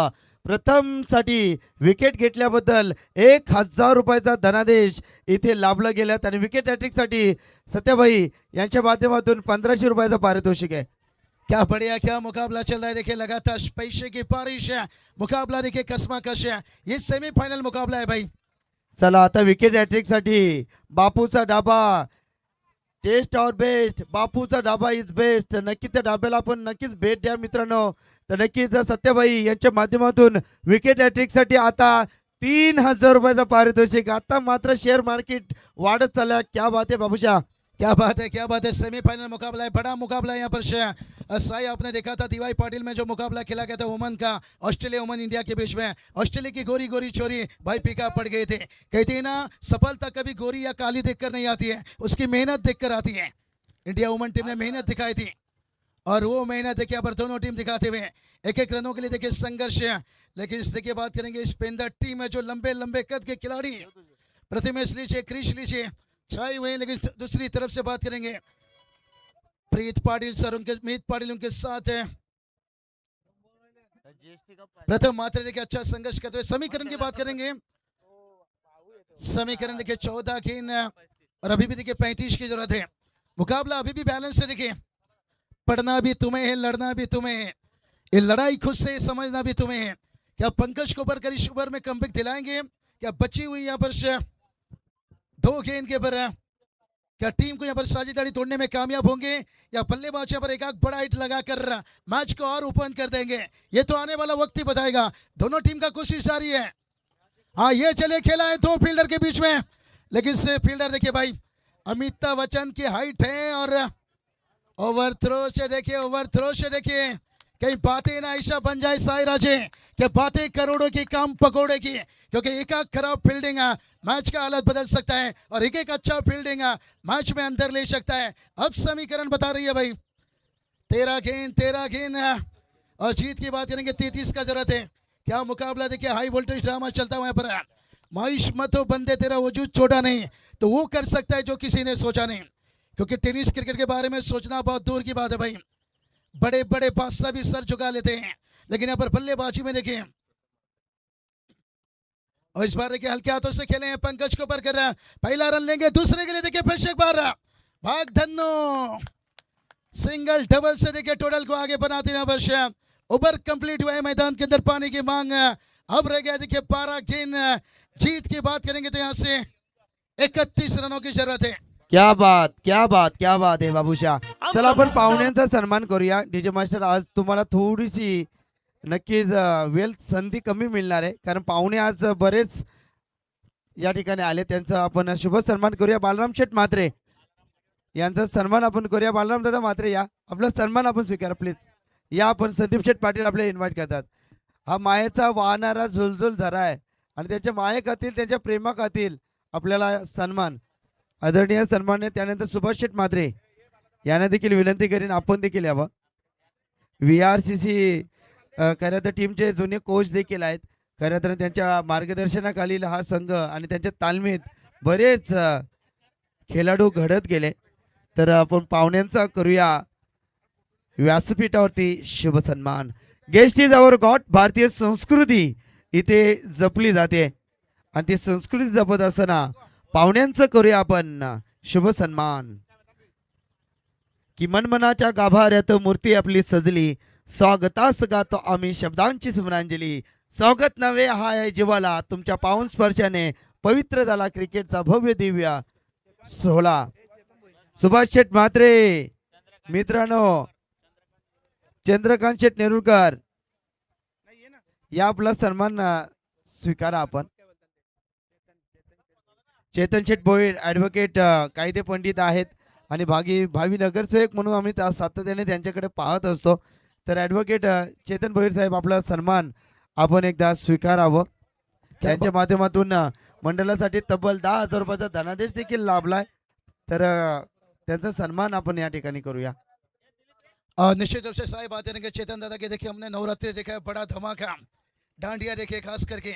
प्रथम साठी विकेट घेतल्याबद्दल 1000 रुपयाचा धनादेश इथे लाभला गेल्यात आणि विकेट हॅट्रिक साठी सत्याभाई यांच्या माध्यमातून 1500 रुपयाचा पारितोषिक आहे। क्या बढ़िया, क्या मुकाबला चल रहा है देखिए, लगातार पैसे की बारिश है। मुकाबला देखिए कसमाकश है, ये सेमीफाइनल मुकाबला है भाई। चला आता विकेट हॅट्रिक साठी बापूचा डाबा, टेस्ट और बेस्ट, बापूचा डाबा इज बेस्ट। नक्की त्या डाब्याला आपण नक्कीच भेट द्या मित्रांनो। तर नक्कीच सत्यभाई यांच्या माध्यमातून विकेट हॅट्रिक साठी आता 3000 रुपयाचा पारितोषिक। आता मात्र शेअर मार्केट वाढत चालला। क्या बात है बाबूशा, क्या बात है, क्या बात है। सेमीफाइनल मुकाबला है, बड़ा मुकाबला है यहाँ पर साई आपने देखा था दीवाई पाटिल में जो मुकाबला खेला गया था वुमन का, ऑस्ट्रेलिया वुमन इंडिया के बीच में। ऑस्ट्रेलिया की गोरी गोरी छोरी भाई पीका पड़ गए थे। कहते हैं ना सफलता कभी गोरी या काली देखकर नहीं आती है, उसकी मेहनत देखकर आती है। इंडिया वुमन टीम ने मेहनत दिखाई थी और वो मेहनत देखिए पर दोनों टीम दिखाते हुए एक एक रनों के लिए देखिए संघर्ष है। लेकिन इस देखिए बात करेंगे इस पेंदर टीम में जो लंबे लंबे कद के खिलाड़ी प्रथमेश लीजिए, क्रिश लीजिए छाए हुए। लेकिन दूसरी तरफ से बात करेंगे प्रीत पाटिल सर, उनके मीत पाटिल उनके साथ है। प्रथम मात्र देखिए अच्छा संघर्ष करते हुए। समीकरण की बात करेंगे, समीकरण देखिए 14 गेंद और अभी भी देखिए 35 की जरूरत है। मुकाबला अभी भी बैलेंस है देखिए, पढ़ना भी तुम्हें है, लड़ना भी तुम्हें है, ये लड़ाई खुद से समझना भी तुम्हें है। क्या पंकज को बढ़कर इस ओवर में कमबैक दिलाएंगे? क्या बची हुई यहाँ पर 2 गेंद के पर क्या टीम को यहाँ पर साझेदारी तोड़ने में कामयाब होंगे या बल्लेबाज यहाँ पर एक आग बड़ा हिट लगाकर मैच को और ओपन कर देंगे? ये तो आने वाला वक्त ही बताएगा। दोनों टीम का कोशिश जारी है। हाँ ये चले खेला है 2 फील्डर के बीच में, लेकिन से फील्डर देखिए भाई अमिताभ बच्चन की हाइट है और ओवरथ्रो से देखिए कई बातें ना ऐसा बन जाए साई राजे कि बातें करोड़ों की काम पकोड़े की, क्योंकि एक खराब फील्डिंग मैच का हालत बदल सकता है और एक अच्छा फील्डिंग मैच में अंदर ले सकता है। अब समीकरण बता रही है भाई 13 गेंद और जीत की बात करेंगे 33 का जरूरत है। क्या मुकाबला देखिए, हाई वोल्टेज ड्रामा चलता हुआ पर माइश मत हो बंदे, तेरा वजूद छोटा नहीं तो वो कर सकता है जो किसी ने सोचा नहीं। क्योंकि टेनिस क्रिकेट के बारे में सोचना बहुत दूर की बात है भाई, बड़े बड़े बादशाह भी सर झुका लेते हैं, लेकिन यहाँ पर बल्लेबाजी में देखिए और इस बार देखिए हल्के हाथों से खेले हैं। पंकज को कर पहला रन लेंगे, दूसरे के लिए देखिए फिर से एक बार भाग धन्नो सिंगल डबल से देखिए टोटल को आगे बनाते हुए वर्ष ओवर कंप्लीट हुआ है। मैदान के अंदर पानी की मांग अब रह गया देखिए 12 गेंद। जीत की बात करेंगे तो यहाँ से 31 रनों की जरूरत है। क्या बात आहे बाबूशा। चला आपण पाहुण्यांचा सन्मान करूया। डीजे मास्टर आज तुम्हाला थोडीशी नक्कीच वेल संधी कमी मिळणार आहे, कारण पाहुणे आज बरेच या ठिकाणी आले, त्यांचा आपण शुभ सन्मान करूया। बालराम शेठ म्हात्रे यांचा सन्मान आपण करूया। बालराम दादा म्हात्रे या, आपला सन्मान आपण स्वीकारा प्लीज या। आपण संदीप शेठ पाटील आपले इन्व्हाइट करतात। हा मायेचा वाहणारा झुलझुल झरा आहे आणि त्याच्या मायेखातील त्यांच्या प्रेमाखातील आपल्याला सन्मान, आदरणीय सन्मान्य। त्यानंतर सुभाष शेठ म्हात्रे यांना देखील विनंती करीन आपण देखील यावं। VRCC खरं तर टीमचे जुने कोच देखील आहेत। खरं तर त्यांच्या मार्गदर्शनाखालील हा संघ आणि त्यांच्या तालमीत बरेच खेळाडू घडत गेले। तर आपण पाहुण्यांचा करूया व्यासपीठावरती शुभ सन्मान। Guest is our God. भारतीय संस्कृती इथे जपली जाते आणि ती संस्कृती जपत असताना पाहुण्यांचं करूया आपण शुभ सन्मान। की मनमनाच्या गाभाऱ्यात मूर्ती आपली सजली, स्वागतास गातो आम्ही शब्दांची सुमनांजली। स्वागत नव्हे हा आहे जीवाला, तुमच्या पावन स्पर्शाने पवित्र झाला क्रिकेटचा भव्य दिव्य सोहळा। सुभाष शेठ म्हात्रे मित्रांनो चंद्रकांत शेठ नेरुरकर या आपला सन्मान स्वीकारा आपण. चेतन शेठ भोईर ऍडव्होकेट कायदे पंडित आहेत आणि भावी नगरसेवक म्हणून आम्ही सातत्याने त्यांच्याकडे पाहत असतो. तर ऍडव्होकेट चेतन भोईर साहेब आपला सन्मान आपण एकदा स्वीकारावं. त्यांच्या माध्यमातून मंडळासाठी तब्बल 10,000 रुपयाचा धनादेश देखील लाभलाय. तर त्यांचा सन्मान आपण या ठिकाणी करूया. निश्चित रूप से साहब आते हैं चेतन दादा के देखिए हमने नवरात्रि देखा है, बड़ा धमाका डांडिया देखे खास करके,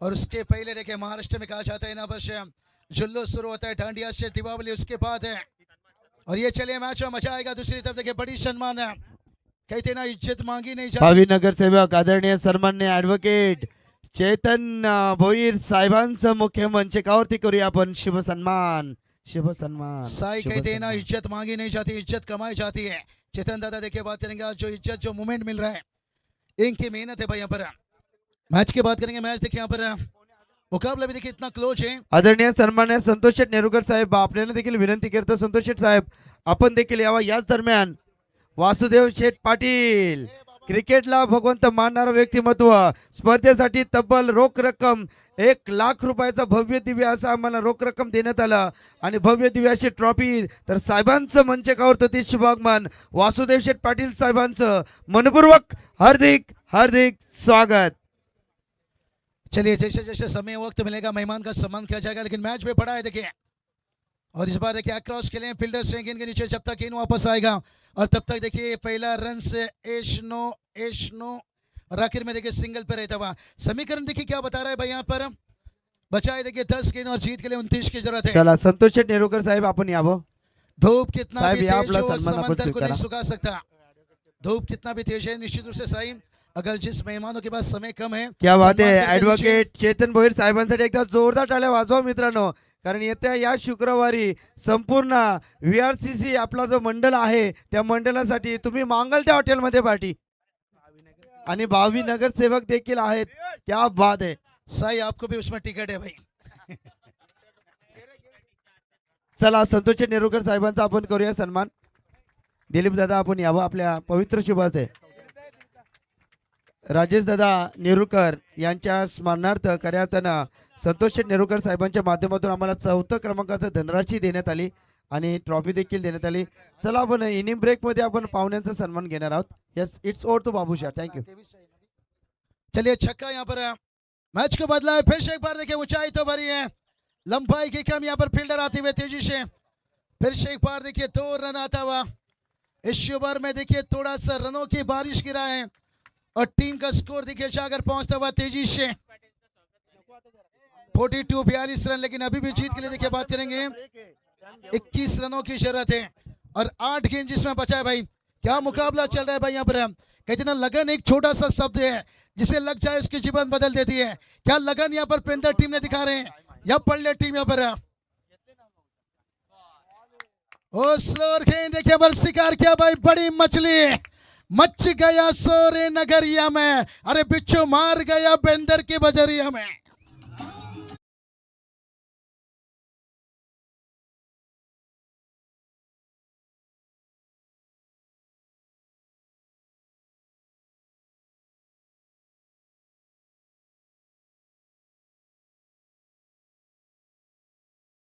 और उसके पहले देखे महाराष्ट्र में कहा जाता है ना बस जुल्लूस शुरू होता है डांडिया से, दीपावली उसके बाद है. और ये चलिए मैच में मजा आएगा. दूसरी तरफ देखिए बड़ी सम्मान है, कहते ना इज्जत मांगी नहीं जाती. भावी नगरसेवक आदरणीय सन्मान्य ऍडव्होकेट चेतन भोईर साहेबांचं मुख्य मंचकावरती करूया आपण शुभ सन्मान. शुभ सन्मान. साई शुभ कहते हैं ना सन्मान. इज्जत मांगी नहीं जाती, इज्जत कमाई जाती है. चेतन दादा देखिए बात करेंगे आज जो इज्जत जो मूवमेंट मिल रहा है इनकी मेहनत है भाई. यहाँ पर मैच की बात करेंगे. मैच देखिए यहाँ पर मुकाबला भी देखिए इतना क्लोज है. आदरणीय सन्मान्य संतोष शेठ नेरुरकर साहेब आपल्याला देखील विनंती करतो. संतोष शेठ साहेब आपण देखील यावा. याच दरम्यान वासुदेव शेठ पाटील क्रिकेटला भगवंत मानणारं व्यक्तिमत्व, स्पर्धेसाठी तब्बल रोख रक्कम 1,00,000 रुपयाचा भव्य दिव्य असं आम्हाला रोख रक्कम देण्यात आलं आणि भव्य दिव्य अशी ट्रॉफी. तर साहेबांचं मंचकावर ते शुभागमन वासुदेव शेठ पाटील साहेबांचं मनपूर्वक हार्दिक हार्दिक स्वागत. चलिए जैसे जैसे समय वक्त मिलेगा मेहमान का सम्मान किया जाएगा. लेकिन मैच में पड़ा है देखिए, और इस बार देखिए अक्रॉस के लिए फील्डर से इनके नीचे जब तक इन वापस आएगा और तब तक देखिए पहला रन से एशनो और आखिर में देखिए सिंगल पे रहता हुआ. समीकरण देखिए क्या बता रहा है भाई. यहाँ पर बचाए देखिए 10 गेंद और जीत के लिए 29 की जरूरत है. चला संतोष शेठ नेरुरकर साहेब आपण यावं. धूप कितना साहब, भी ये आप तेज लोग हो सन्मान समंदर आपको को नहीं स्वीकारा. सुखा सकता. धूप कितना भी तेज है निश्चित रूप से सही. अगर जिस मेहमानों के पास समय कम है क्या बात सम्मान आहे. करके ऍडव्होकेट चेतन भोईर साहेबांसाठी एकदा जोरदार टाळ्या वाजवा मित्रांनो. कारण येत्या या शुक्रवारी संपूर्ण VRCC आपला जो मंडळ आहे त्या मंडळासाठी तुम्ही मांगल त्या हॉटेलमध्ये पार्टी आणि भावी नगरसेवक देखील आहेत. क्या बात आहे. साई आपको भी उसमें टिकट है भाई. चला संतोष नेरुरकर साहेबांचा आपण करूया सन्मान. दिलीप दादा आपण यावं आपल्या पवित्र शुभाचे. राजेश दादा नेरुरकर यांच्या स्मरणार्थ कार्यार्थानं संतोष नेरुरकर साहेबांच्या माध्यमातून आम्हाला 4थ्या क्रमांकाचं धनराशी देण्यात आली आणि ट्रॉफी देखील देण्यात आली. चला आपण इनिंग ब्रेक मध्ये आपण पाहुण्यांचा सन्मान घेणार आहोत. Yes it's over to Babusha. Thank you. चलिए छक्का यहाँ पर मैच को बदला है. फिर से एक बार देखिए ऊंचाई तो भरी है, लंबाई की कम. यहाँ पर फील्डर आते हुए तेजी से फिर से एक बार देखिए 2 रन आता हुआ. इस ओवर में देखिए थोड़ा सा रनों की बारिश गिरा है और टीम का स्कोर देखिए जाकर पहुंचता हुआ तेजी से 42-42 रन. लेकिन अभी भी जीत के लिए देखिए बात करेंगे 21 रनों की जरूरत है और 8 गेंद जिसमें बचा है भाई. क्या मुकाबला चल रहा है भाई. यहाँ पर कहते ना लगन एक छोटा सा शब्द है जिसे लग जाए उसकी जीवन बदल देती है. क्या लगन यहाँ पर पेंदर टीम ने दिखा रहे हैं या पल्ले टीम यहाँ पर. ओ स्लोर गेंद देखिए पर शिकार किया भाई. बड़ी मछली मच गया सोरे नगरिया में, अरे बिच्छू मार गया बेंदर की बजरिया में.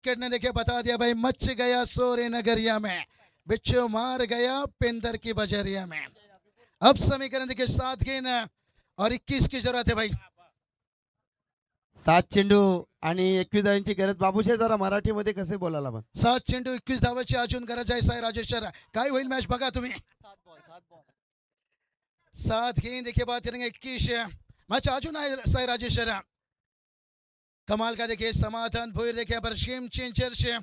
ने देखिए बता दिया भाई मच गया सोरे नगरिया में, बिच्छू मार गया पेंदर की बजरिया में. अब समीकरण देखिए 7 गेंद और 21 की जरूरत है भाई. 7 चेंडू आणि 21 धावांची गरज. बाबूशा जरा मराठीमध्ये कसे बोलायला पण. 7 चेंडू 21 धावाची अजून गरज आहे. साई राजेश्वर काय होईल मॅच बघा तुम्ही. 7 गेंद देखिए बात करेंगे 21 मैच अजून आहे. साई राजेश्वर कमाल का देखिए समाधान भोईर देखिए पर गेम चेंजर से,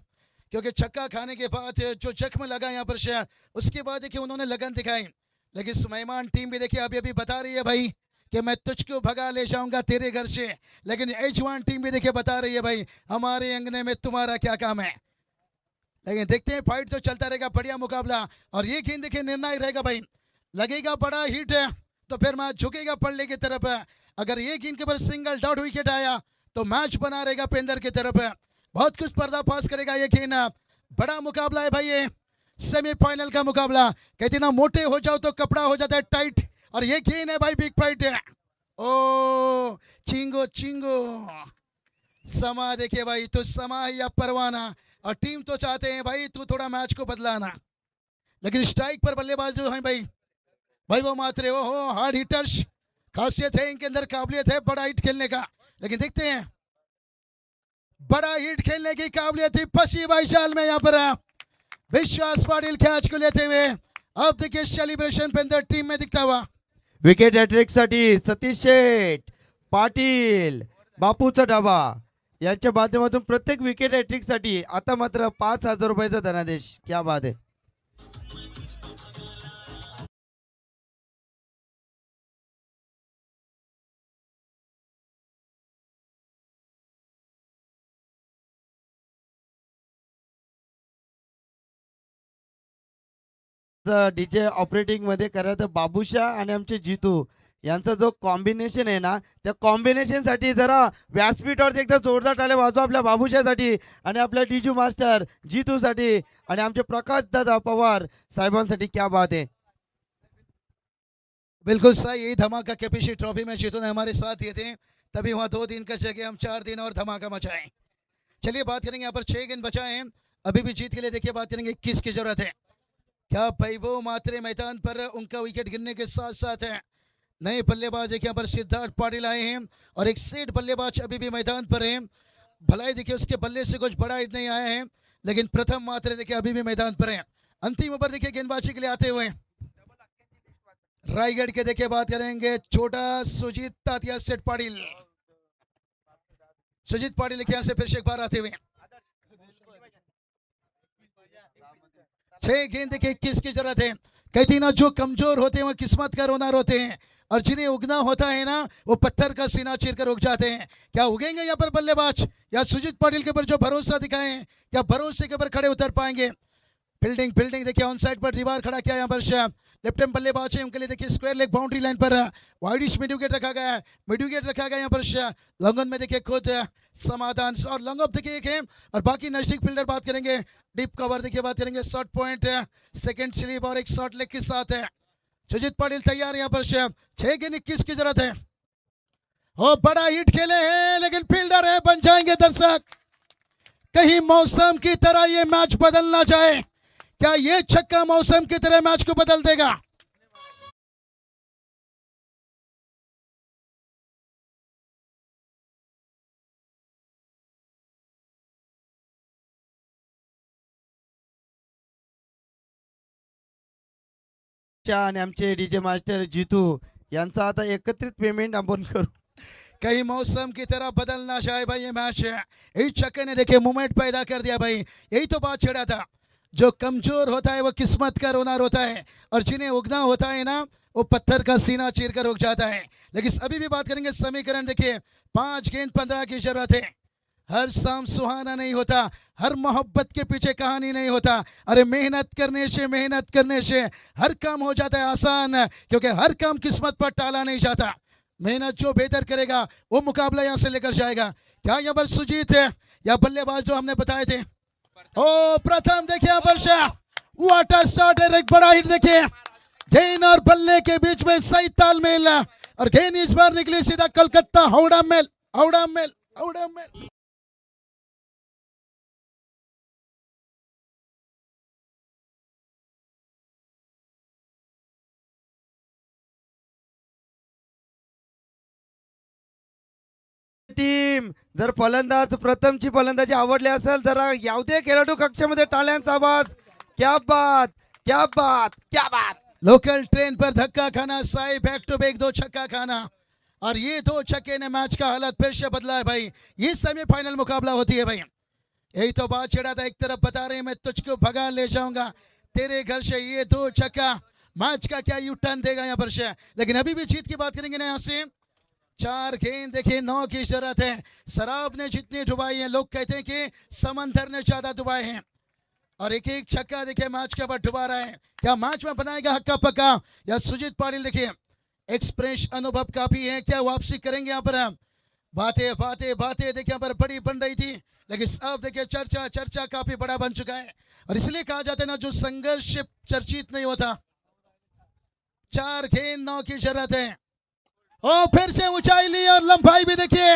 क्योंकि छक्का खाने के बाद जो जख्म लगा यहाँ पर से उसके बाद देखिए उन्होंने लगन दिखाई. लेकिन सुलेमान टीम भी देखिए अभी बता रही है भाई कि मैं तुझको भगा ले जाऊंगा तेरे घर से. लेकिन एजवान टीम भी देखिए बता रही है भाई हमारे अंगने में तुम्हारा क्या काम है. लेकिन देखते हैं फाइट तो चलता रहेगा. बढ़िया मुकाबला और ये गेंद देखिए निर्णायक रहेगा भाई. लगेगा बड़ा हिट तो फिर मैच झुकेगा पल्ले की तरफ. अगर ये गेंद के ऊपर सिंगल डॉट विकेट आया तो मैच बना रहेगा पेंदर की तरफ. बहुत कुछ पर्दाफाश करेगा ये गेंद. बड़ा मुकाबला है भाई. ये सेमीफाइनल का मुकाबला। कहते ना मोटे हो जाओ तो कपड़ा हो जाता है टाइट, और ये गेंद है भाई बिग फाइट है। ओ चिंगो चिंगो, समा देखिए भाई, तो समा है या परवाना, और टीम तो चाहते हैं भाई तू थोड़ा मैच को बदलाना, लेकिन स्ट्राइक पर बल्लेबाज जो है भाई भाई वो मात्रे हो हार्ड हिटर्स, खासियत है इनके अंदर, काबिलियत है बड़ा हिट खेलने का। लेकिन देखते हैं बड़ा हिट खेलने की काबिलियत थी फंसी भाई जाल में। यहाँ पर विश्वास पाटिल कैच को लेते हुए अब देखिए सेलिब्रेशन पे अंदर टीम में दिखता हुआ। विकेट हॅट्रिक साठी सतीश शेठ पाटील बापूचा डाबा यांच्या माध्यमातून प्रत्येक विकेट हॅट्रिक साठी आता मात्र 5,000 रुपयाचा धनादेश. क्या बात आहे. डीजे ऑपरेटिंग मध्ये करा तर बाबूशा आणि आमचे जितू यांचा जो कॉम्बिनेशन आहे ना, त्या कॉम्बिनेशन साठी जरा व्यासपीठावर एकदा जोरदार टाळ्या वाजवा आपल्या बाबूशासाठी आणि आपल्या डीजू मास्टर जितू साठी आणि आमचे प्रकाश दादा पवार साहेबांसाठी. क्या बात है. बिल्कुल सही, यही धमाका केपीसी ट्रॉफी में जीतू ने हमारे साथ दिए थे, तभी वहाँ 2 दिन का जगह हम 4 दिन और धमाका मचाएं। चलिए बात करेंगे यहाँ पर 6 गेंद बचाए हैं अभी भी जीत के लिए। देखिए बात करेंगे किसकी जरूरत है, क्या वैभव मात्रे मैदान पर उनका विकेट गिरने के साथ साथ है नए बल्लेबाज यहाँ पर सिद्धार्थ पाटिल आए हैं, और एक सेठ बल्लेबाज अभी भी मैदान पर है। भलाई देखिए उसके बल्ले से कुछ बड़ा हिट नहीं आया है, लेकिन प्रथम मात्रे देखिए अभी भी मैदान पर है। अंतिम ओवर देखिए गेंदबाजी के लिए आते हुए रायगढ़ के देखिए बात करेंगे छोटा सुजीत तातिया सेठ पाटिल। सुजीत पाटिल के यहाँ से फिर से एक बार आते हुए 6 गेंद देखिए किसकी जरूरत है। कहती ना जो कमजोर होते हैं वो किस्मत का रोना रोते हैं, और जिन्हें उगना होता है ना वो पत्थर का सीना चीरकर उग जाते हैं। क्या उगेंगे यहाँ पर बल्लेबाज, या सुजीत पाटिल के ऊपर जो भरोसा दिखाए हैं क्या भरोसे के ऊपर खड़े उतर पाएंगे। फील्डिंग फील्डिंग देखिए ऑन साइड पर दीवार खड़ा किया यहाँ पर लेफ्ट हैंड बल्लेबाज है उनके लिए देखिए स्क्वायर लेग बाउंड्री लाइन पर वाइडिश मिड विकेट रखा गया है, मिड विकेट रखा गया यहाँ पर लॉन्गन में देखिए खुद समाधान और लॉन्ग ऑफ देखिए एक है, और बाकी नजदीक फील्डर बात करेंगे डीप कवर देखिए बात करेंगे शॉर्ट पॉइंट सेकंड स्लीप और एक शॉर्ट लेग के साथ है। सुजीत पाटिल तैयार यहाँ पर 6 गेंद 21 की जरूरत है। ओ बड़ा हिट खेले हैं लेकिन फील्डर है, बन जाएंगे दर्शक। कहीं मौसम की तरह ये मैच बदल ना जाए, क्या ये छक्का मौसम की तरह मैच को बदल देगा। आणि आमचे डीजे मास्टर जितू यांचा आता एकत्रित पेमेंट आपण करू. कहीं मौसम की तरह बदल ना जाए भाई ये मैच है। इस छक्के ने देखिए मूवमेंट पैदा कर दिया भाई, यही तो बात छेड़ा था। जो कमजोर होता है वो किस्मत का रोना रोता है, और जिन्हें उगना होता है ना वो पत्थर का सीना चीर कर उग जाता है। लेकिन अभी भी बात करेंगे समीकरण देखिए 5 गेंद 15 की जरूरत है। हर शाम सुहाना नहीं होता, हर मोहब्बत के पीछे कहानी नहीं होता। अरे मेहनत करने से हर काम हो जाता है आसान, क्योंकि हर काम किस्मत पर टाला नहीं जाता। मेहनत जो बेहतर करेगा वो मुकाबला यहाँ से लेकर जाएगा। क्या यहाँ पर सुजीत है या बल्लेबाज जो हमने बताए थे। ओ प्रथम देखिए यहाँ पर वाटर स्टार्टर, एक बड़ा हिट देखिए, गेंद और बल्ले के बीच में सही तालमेल, और गेंद इस बार निकली सीधा Calcutta Howrah mail Howrah mail Howrah mail. Team जर फलंदाज प्रथमची फलंदाजी आवडली असेल जरा यावदे खेळाडू कक्षामध्ये टाळ्यांचा आवाज. क्या बात क्या बात क्या बात. लोकल ट्रेन पर धक्का खाना, साई बैक टू बैक 2 छक्का खाना, और ये 2 छक्के ने मैच का हालत फिर से बदला है भाई। ये सेमीफाइनल मुकाबला होती है भाई, यही तो बात छेड़ा था। एक तरफ बता रहे मैं तुझको भगा ले जाऊंगा तेरे घर से, ये 2 छक्का मैच का क्या यू टर्न देगा यहाँ पर लेकिन अभी भी जीत की बात करेंगे ना यहाँ से 4 गेंद देखिए 9 की जरूरत है। शराब ने जितनी डुबाई है, लोग कहते हैं कि समंदर ने ज्यादा डुबाए हैं, और एक एक छक्का देखिए मैच के बाद डुबा रहा है। क्या मैच में बनाएगा हक्का पक्का, या सुजीत पाटिल देखिए एक्सप्रेस अनुभव काफी है, क्या वापसी करेंगे यहाँ पर बातें बातें बातें देखिए यहाँ पर बड़ी बन रही थी, लेकिन अब देखिए चर्चा चर्चा काफी बड़ा बन चुका है। और इसलिए कहा जाता है ना, जो संघर्ष चर्चित नहीं होता। 4 गेंद 9 की जरूरत है। और फिर से ऊंचाई ली और लंबाई भी देखिए।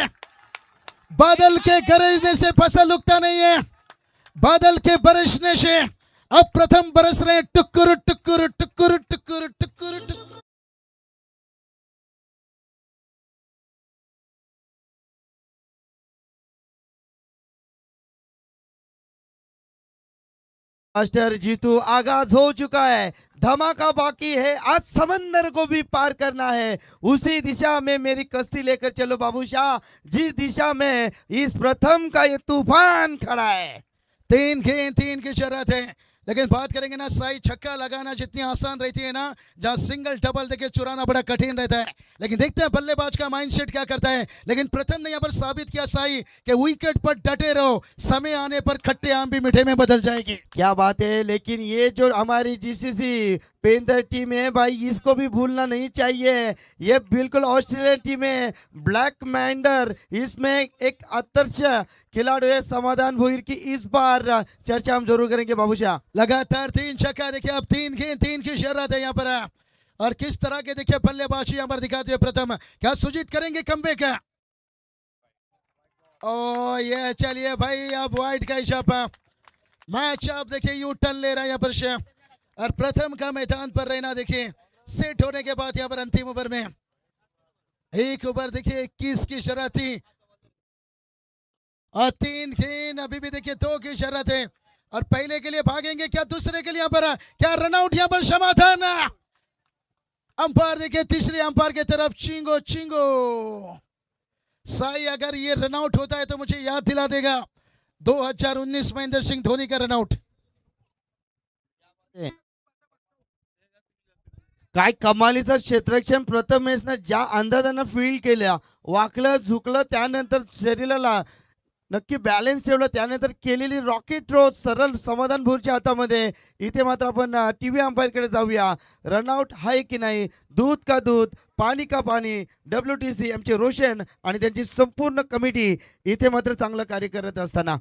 बादल के गरजने से फसल उगता नहीं है, बादल के बरसने से अब प्रथम बरस रहे टुकुर टुकुर टुकुर टुकुर टुकुर टुकुर। मास्टर जीतू आगाज हो चुका है, धमाका बाकी है, आज समंदर को भी पार करना है। उसी दिशा में मेरी कश्ती लेकर चलो बाबू शाह, जिस दिशा में इस प्रथम का ये तूफान खड़ा है। 3 गेंद 3 की जरूरत है, लेकिन बात करेंगे ना, साई छक्का लगाना जितनी आसान रहती है ना, जहां सिंगल डबल देखिए चुराना बड़ा कठिन रहता है। लेकिन देखते हैं बल्लेबाज का माइंडसेट क्या करता है। लेकिन प्रथम ने यहाँ पर साबित किया साई कि विकेट पर डटे रहो, समय आने पर खट्टे आम भी मीठे में बदल जाएगी। क्या बात है। लेकिन ये जो हमारी जीसीसी पेंदर टीम है भाई, इसको भी भूलना नहीं चाहिए। ये बिल्कुल ऑस्ट्रेलियन टीम है, ब्लैक मैंडर, इसमें एक आदर्श खिलाड़ी है समाधान भोईर की। इस बार चर्चा हम जरूर करेंगे बाबूशाह। लगातार 3 छक्का देखिए, अब 3 गेंद 3 की जरूरत है यहाँ पर। और किस तरह के देखिए बल्लेबाजी यहाँ पर दिखाते हुए प्रथम, क्या सुजीत करेंगे कमबैक? ओ ये चलिए भाई, अब वाइड का इशारा, मैच आप देखिए यू टर्न ले रहा है यहाँ पर से। और प्रथम का मैदान पर रहना देखिए, सेट होने के बाद यहाँ पर अंतिम ओवर में एक ओवर देखिए 21 की शरत थी, और 3 गेंद अभी भी देखिए 2 की शरत है। और पहले के लिए भागेंगे क्या, दूसरे के लिए यहाँ पर क्या रनआउट, यहाँ पर समाधान। अंपायर देखिए तीसरे अंपायर की तरफ, चिंगो चिंगो। साई अगर ये रनआउट होता है तो मुझे याद दिला देगा 2019 महेंद्र सिंह धोनी का रनआउट। काय कमालीचं क्षेत्ररक्षण प्रथमेशनं ज्या अंदाजानं फील्ड केल्या, वाकलं झुकलं, त्यानंतर शरीराला नक्की बॅलन्स ठेवलं, त्यानंतर केलेली रॉकेट थ्रो सरळ समाधान भोरच्या हातामध्ये। इथे मात्र आपण टीव्ही अंपायरकडे जाऊया, रनआउट आहे की नाही, दूध का दूध, पाणी का पाणी, WTC आमचे रोशन आणि त्यांची संपूर्ण कमिटी इथे मात्र चांगलं कार्य करत असताना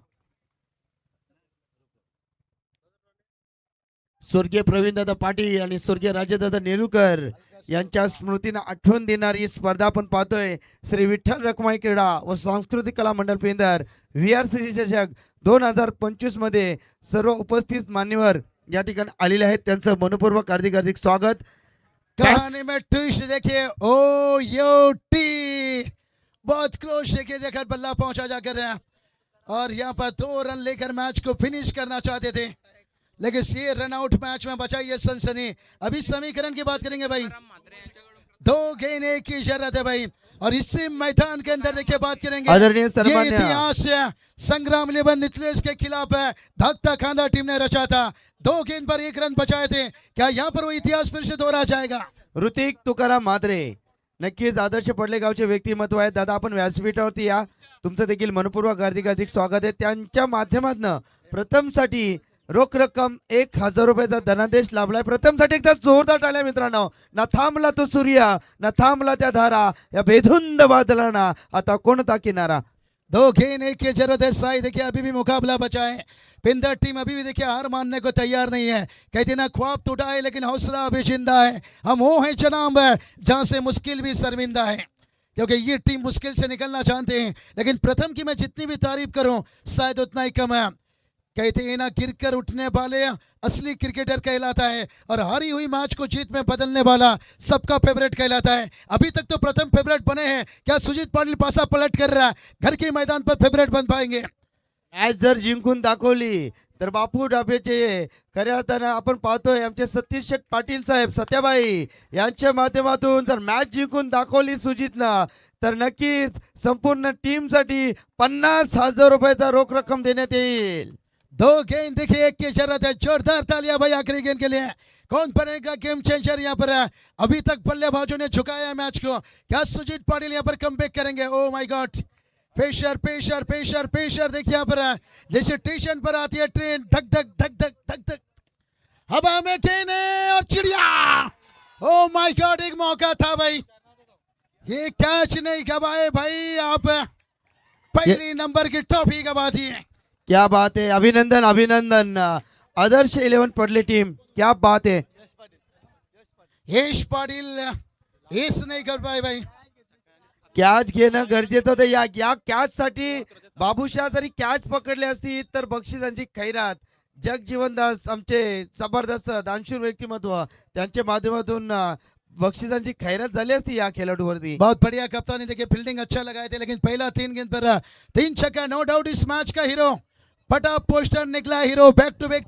स्वर्गीय प्रवीणदादा पाटील आणि स्वर्गीय राजदादा नेरुकर यांच्या स्मृतीनं आठवण देणारी स्पर्धा आपण पाहतोय। श्री विठ्ठल रखमाई क्रीडा व सांस्कृतिक कला मंडळ पेंदर VRCC चषक 2025 मध्ये सर्व उपस्थित मान्यवर या ठिकाणी आलेले आहेत, त्यांचं मनपूर्वक हार्दिक हार्दिक स्वागत। कहानी में ट्विस्ट देखिए, ओ यो टी बहुत क्लोज देखिए, देखकर बल्ला पहुंचा जाकर रहा, और यहाँ पर 2 रन लेकर मैच को फिनिश करना चाहते थे, लेकिन ये रनआउट मैच में बचा ये सनसनी। अभी समीकरण की बात करेंगे भाई, 2 गेंद 1 की जरूरत है भाई। और इसी मैदान के अंदर देखिए बात करेंगे, आदरणीय ये सन्मान्य इतिहास संग्राम 11 नितलेश के खिलाफ है, धक्का खांदा टीम ने रचा था, 2 गेंद पर 1 रन बचाए थे। क्या यहाँ पर वो इतिहास फिर से दोहरा जाएगा? ऋतिक तुकाराम मात्रे नक्कीच आदर्श पडले गावचे व्यक्तिमत्व आहेत। दादा आपण व्यासपीठावरती या, तुमचं देखील मनपूर्वक हार्दिक हार्दिक स्वागत आहे। त्यांच्या माध्यमातून प्रथमसाठी रोख रक्कम 1000 रुपयाचा धनादेश लाभलाय। प्रथमसाठी एकदा जोरदार टाळ्या मित्रांनो। ना थांबला तो सूर्य, ना थांबला त्या धारा, या बेधुंद बादलांना आता कोणता किनारा। 2 गेंद 1 की जरूरत है। साई देखिए अभी भी मुकाबला बचा है, पिंदर टीम अभी भी देखिए हार मानने को तैयार नहीं है। कहते ना ख्वाब टूटा है लेकिन हौसला अभी जिंदा है। हम वो है जनाब जहां से मुश्किल भी शर्मिंदा है, क्योंकि ये टीम मुश्किल से निकलना चाहते हैं, लेकिन प्रथम की मैं जितनी भी तारीफ करूं शायद उतना ही कम है। कहते हैं ना, गिरकर उठने वाले असली क्रिकेटर कहलाता है, और हारी हुई मैच को जीत में बदलने वाला सबका फेवरेट कहलाता है। अभी तक तो प्रथम फेवरेट बने हैं, क्या सुजीत पाटिल पासा पलट कर रहा है, घर के मैदान पर फेवरेट बन पाएंगे? मॅच जर जिंकून दाखवली तर बापू डाबेचे खऱ्या अर्थानं आपण पाहतोय आमचे सतीश शेठ पाटील साहेब सत्याबाई यांच्या माध्यमातून जर मॅच जिंकून दाखवली सुजितनं, तर नक्कीच संपूर्ण टीमसाठी 50,000 रुपयाचा रोख रक्कम देण्यात येईल। 2 गेंद देखिए 1 की जरूरत है। जोरदार तालियां भाई आखिरी गेंद के लिए। कौन बनेगा गेम चेंजर यहाँ पर? अभी तक बल्लेबाजों ने झुकाया मैच को, क्या सुजीत पाटिल यहाँ पर कमबैक करेंगे? Oh my God, pressure pressure pressure pressure देखिए यहाँ पर, जैसे स्टेशन पर आती है ट्रेन, धक धक धक धक धक धक, हवा में गेंद और चिड़िया। ओ माय गॉड, एक मौका था भाई, ये कैच नहीं गवाए भाई, आप पहली नंबर की ट्रॉफी गवा दी। क्या बात है, अभिनंदन अभिनंदन। आदर्श 11 पडले टीम, क्या बात है। यश पाटील हेच नाही कर पाय भाई। कॅच घेणं गरजेचं होतं। या कॅच साठी बाबूशाह जरी कॅच पकडली असती तर बक्षिसांची खैरात जगजीवनदास आमचे जबरदस्त दानशूर व्यक्तिमत्व त्यांच्या माध्यमातून बक्षिसांची खैरात झाली असती या खेळाडूवरती। बहुत बढ़िया कप्तानी, देखिए फील्डिंग अच्छा लगाए थे, लेकिन पहला 3 गेंद पर 3 छक्का, नो डाउट इस मैच का हीरो फटा पोस्टर निकला हीरो, बैक टू बैक